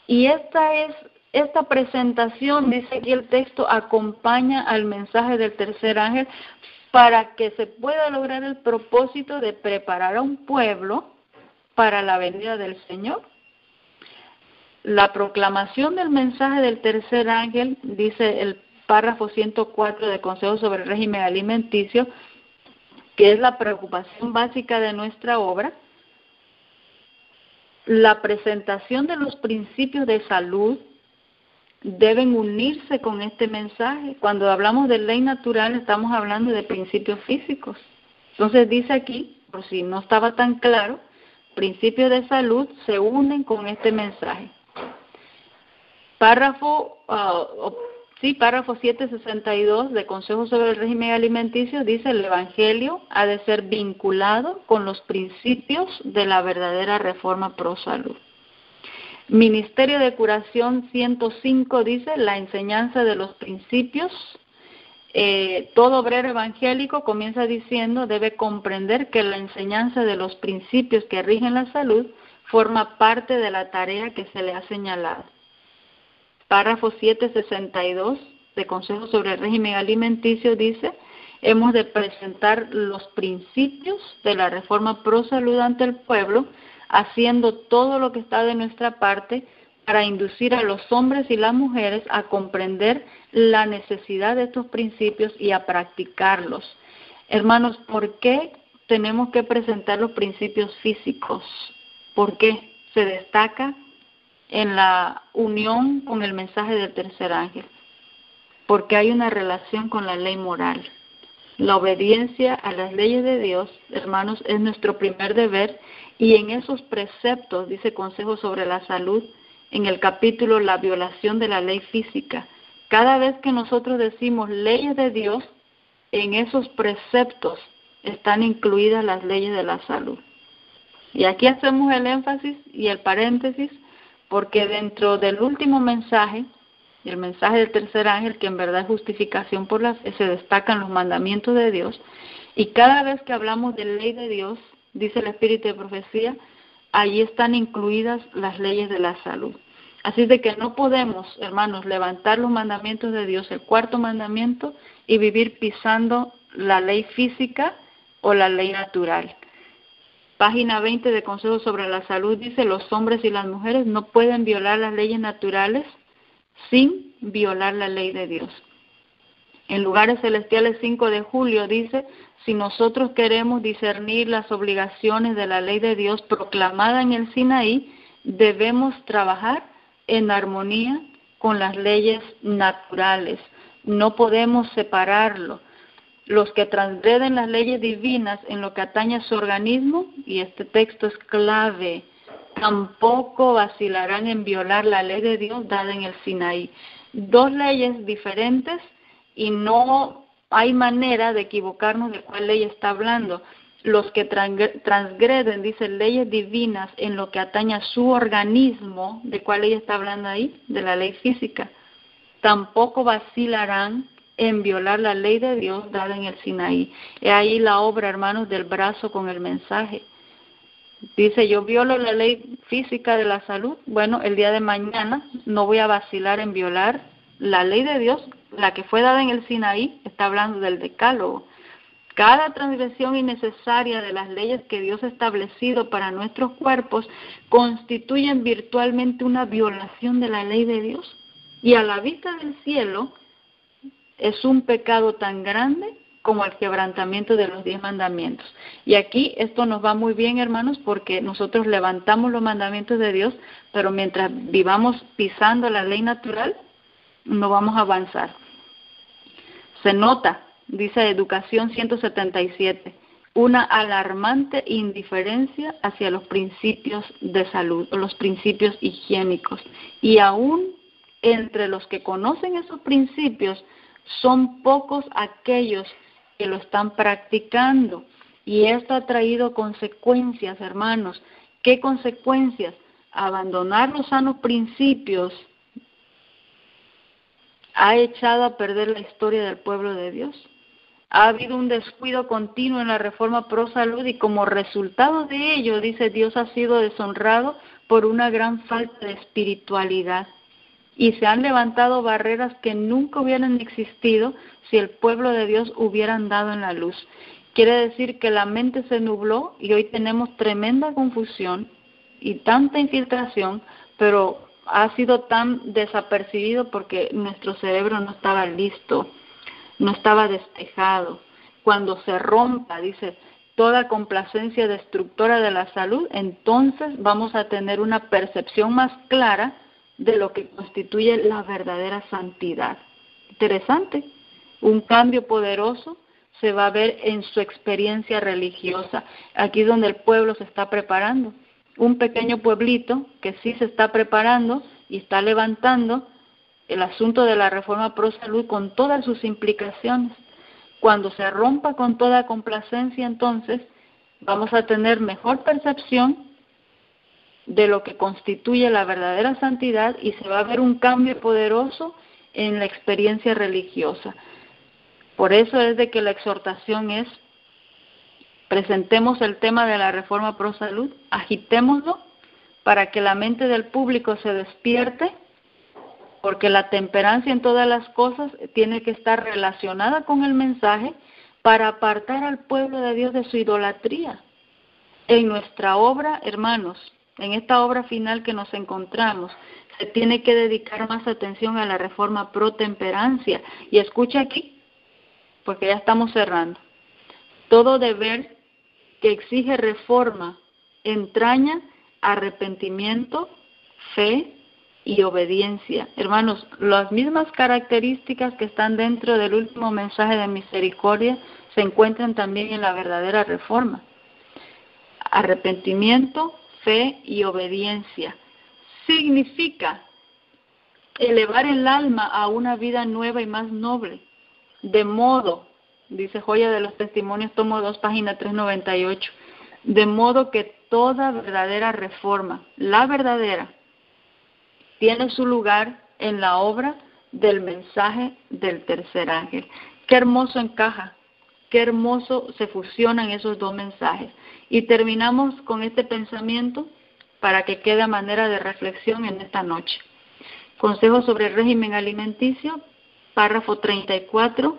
y esta presentación, dice aquí el texto, acompaña al mensaje del tercer ángel para que se pueda lograr el propósito de preparar a un pueblo para la venida del Señor. La proclamación del mensaje del tercer ángel, dice el párrafo 104 de Consejo sobre el Régimen Alimenticio, que es la preocupación básica de nuestra obra. La presentación de los principios de salud deben unirse con este mensaje. Cuando hablamos de ley natural, estamos hablando de principios físicos. Entonces dice aquí, por si no estaba tan claro, principios de salud se unen con este mensaje. Párrafo 762 de Consejos sobre el Régimen Alimenticio dice: el Evangelio ha de ser vinculado con los principios de la verdadera reforma pro salud. Ministerio de Curación 105 dice: la enseñanza de los principios. Todo obrero evangélico, comienza diciendo, debe comprender que la enseñanza de los principios que rigen la salud forma parte de la tarea que se le ha señalado. Párrafo 762 de Consejos sobre el Régimen Alimenticio dice: hemos de presentar los principios de la reforma pro salud ante el pueblo, haciendo todo lo que está de nuestra parte para inducir a los hombres y las mujeres a comprender la necesidad de estos principios y a practicarlos. Hermanos, ¿por qué tenemos que presentar los principios físicos? ¿Por qué se destaca en la unión con el mensaje del tercer ángel? Porque hay una relación con la ley moral. La obediencia a las leyes de Dios, hermanos, es nuestro primer deber, y en esos preceptos, dice Consejos sobre la Salud, en el capítulo La violación de la ley física, cada vez que nosotros decimos leyes de Dios, en esos preceptos están incluidas las leyes de la salud. Y aquí hacemos el énfasis y el paréntesis, porque dentro del último mensaje, el mensaje del tercer ángel, que en verdad es justificación por la fe, se destacan los mandamientos de Dios, y cada vez que hablamos de ley de Dios, dice el Espíritu de Profecía, allí están incluidas las leyes de la salud. Así de que no podemos, hermanos, levantar los mandamientos de Dios, el cuarto mandamiento, y vivir pisando la ley física o la ley natural. Página 20 de Consejos sobre la Salud dice: los hombres y las mujeres no pueden violar las leyes naturales sin violar la ley de Dios. En Lugares Celestiales 5 de julio dice: si nosotros queremos discernir las obligaciones de la ley de Dios proclamada en el Sinaí, debemos trabajar en armonía con las leyes naturales. No podemos separarlo. Los que transgreden las leyes divinas en lo que atañe a su organismo, y este texto es clave, tampoco vacilarán en violar la ley de Dios dada en el Sinaí. Dos leyes diferentes y no hay manera de equivocarnos de cuál ley está hablando. Los que transgreden, dice, leyes divinas en lo que atañe a su organismo, ¿de cuál ley está hablando ahí? De la ley física. Tampoco vacilarán en violar la ley de Dios dada en el Sinaí. Es ahí la obra, hermanos, del brazo con el mensaje. Dice: yo violo la ley física de la salud. Bueno, el día de mañana no voy a vacilar en violar la ley de Dios, la que fue dada en el Sinaí. Está hablando del decálogo. Cada transgresión innecesaria de las leyes que Dios ha establecido para nuestros cuerpos constituyen virtualmente una violación de la ley de Dios. Y a la vista del cielo es un pecado tan grande como el quebrantamiento de los 10 mandamientos. Y aquí esto nos va muy bien, hermanos, porque nosotros levantamos los mandamientos de Dios, pero mientras vivamos pisando la ley natural, no vamos a avanzar. Se nota, dice Educación 177, una alarmante indiferencia hacia los principios de salud o los principios higiénicos. Y aún entre los que conocen esos principios, son pocos aquellos que lo están practicando. Y esto ha traído consecuencias, hermanos. ¿Qué consecuencias? Abandonar los sanos principios ha echado a perder la historia del pueblo de Dios. Ha habido un descuido continuo en la reforma pro salud y como resultado de ello, dice, Dios ha sido deshonrado por una gran falta de espiritualidad. Y se han levantado barreras que nunca hubieran existido si el pueblo de Dios hubiera andado en la luz. Quiere decir que la mente se nubló y hoy tenemos tremenda confusión y tanta infiltración, pero ha sido tan desapercibido porque nuestro cerebro no estaba listo, no estaba despejado. Cuando se rompa, dice, toda complacencia destructora de la salud, entonces vamos a tener una percepción más clara de lo que constituye la verdadera santidad. Interesante, un cambio poderoso se va a ver en su experiencia religiosa. Aquí es donde el pueblo se está preparando. Un pequeño pueblito que sí se está preparando y está levantando el asunto de la reforma pro salud con todas sus implicaciones. Cuando se rompa con toda complacencia, entonces vamos a tener mejor percepción de lo que constituye la verdadera santidad y se va a ver un cambio poderoso en la experiencia religiosa. Por eso es de que la exhortación es: presentemos el tema de la reforma pro salud, agitémoslo para que la mente del público se despierte, porque la temperancia en todas las cosas tiene que estar relacionada con el mensaje para apartar al pueblo de Dios de su idolatría. En nuestra obra, hermanos, en esta obra final que nos encontramos, se tiene que dedicar más atención a la reforma pro temperancia. Y escucha aquí, porque ya estamos cerrando. Todo deber que exige reforma entraña arrepentimiento, fe y obediencia. Hermanos, las mismas características que están dentro del último mensaje de misericordia se encuentran también en la verdadera reforma. Arrepentimiento, fe y obediencia. Significa elevar el alma a una vida nueva y más noble, de modo, dice Joya de los Testimonios, tomo 2, página 398, de modo que toda verdadera reforma, la verdadera, tiene su lugar en la obra del mensaje del tercer ángel. Qué hermoso encaja, qué hermoso se fusionan esos dos mensajes. Y terminamos con este pensamiento para que quede a manera de reflexión en esta noche. Consejo sobre el régimen alimenticio, párrafo 34.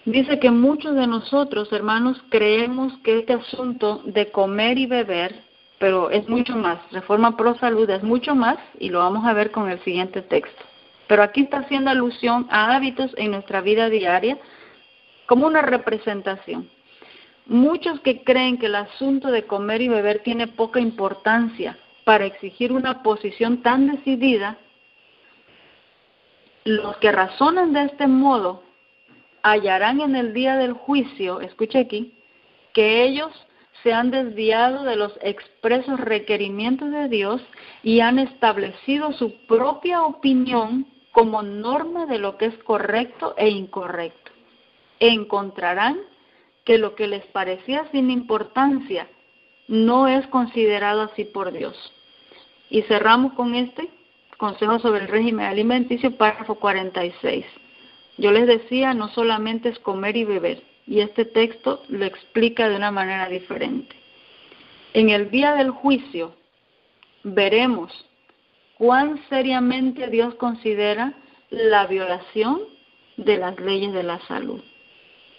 Dice que muchos de nosotros, hermanos, creemos que este asunto de comer y beber, pero es mucho más, reforma pro salud es mucho más, y lo vamos a ver con el siguiente texto. Pero aquí está haciendo alusión a hábitos en nuestra vida diaria como una representación. Muchos que creen que el asunto de comer y beber tiene poca importancia para exigir una posición tan decidida, los que razonan de este modo hallarán en el día del juicio, escuche aquí, que ellos se han desviado de los expresos requerimientos de Dios y han establecido su propia opinión como norma de lo que es correcto e incorrecto. Encontrarán que lo que les parecía sin importancia no es considerado así por Dios. Y cerramos con este consejo sobre el régimen alimenticio, párrafo 46. Yo les decía, no solamente es comer y beber, y este texto lo explica de una manera diferente. En el día del juicio veremos cuán seriamente Dios considera la violación de las leyes de la salud.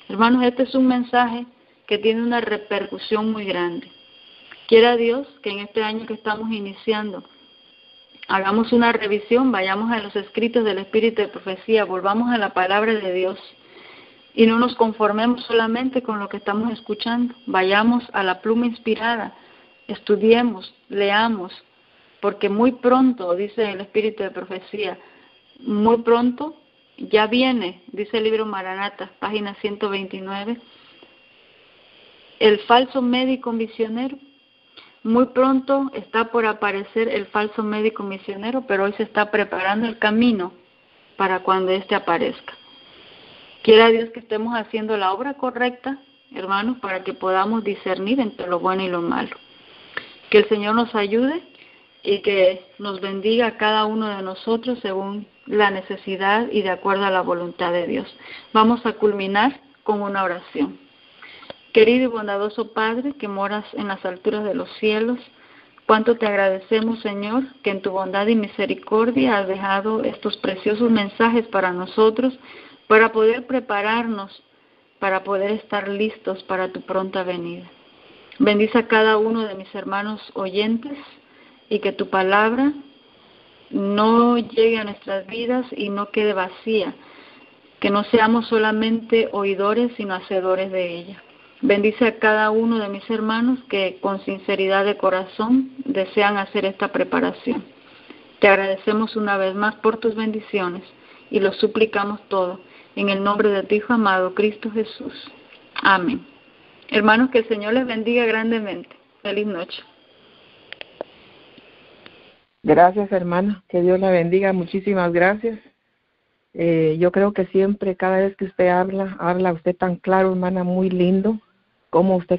Hermanos, este es un mensaje que tiene una repercusión muy grande. Quiera Dios que en este año que estamos iniciando hagamos una revisión, vayamos a los escritos del Espíritu de Profecía, volvamos a la palabra de Dios y no nos conformemos solamente con lo que estamos escuchando. Vayamos a la pluma inspirada, estudiemos, leamos, porque muy pronto, dice el Espíritu de Profecía, muy pronto ya viene, dice el libro Maranata, página 129, el falso médico misionero. Muy pronto está por aparecer el falso médico misionero, pero hoy se está preparando el camino para cuando éste aparezca. Quiera Dios que estemos haciendo la obra correcta, hermanos, para que podamos discernir entre lo bueno y lo malo. Que el Señor nos ayude y que nos bendiga a cada uno de nosotros según la necesidad y de acuerdo a la voluntad de Dios. Vamos a culminar con una oración. Querido y bondadoso Padre, que moras en las alturas de los cielos, cuánto te agradecemos, Señor, que en tu bondad y misericordia has dejado estos preciosos mensajes para nosotros, para poder prepararnos, para poder estar listos para tu pronta venida. Bendice a cada uno de mis hermanos oyentes y que tu palabra no llegue a nuestras vidas y no quede vacía, que no seamos solamente oidores, sino hacedores de ella. Bendice a cada uno de mis hermanos que con sinceridad de corazón desean hacer esta preparación. Te agradecemos una vez más por tus bendiciones y lo suplicamos todo en el nombre de tu Hijo amado, Cristo Jesús. Amén. Hermanos, que el Señor les bendiga grandemente. Feliz noche. Gracias, hermana. Que Dios la bendiga. Muchísimas gracias. Yo creo que siempre, cada vez que usted habla usted tan claro, hermana, muy lindo, cómo usted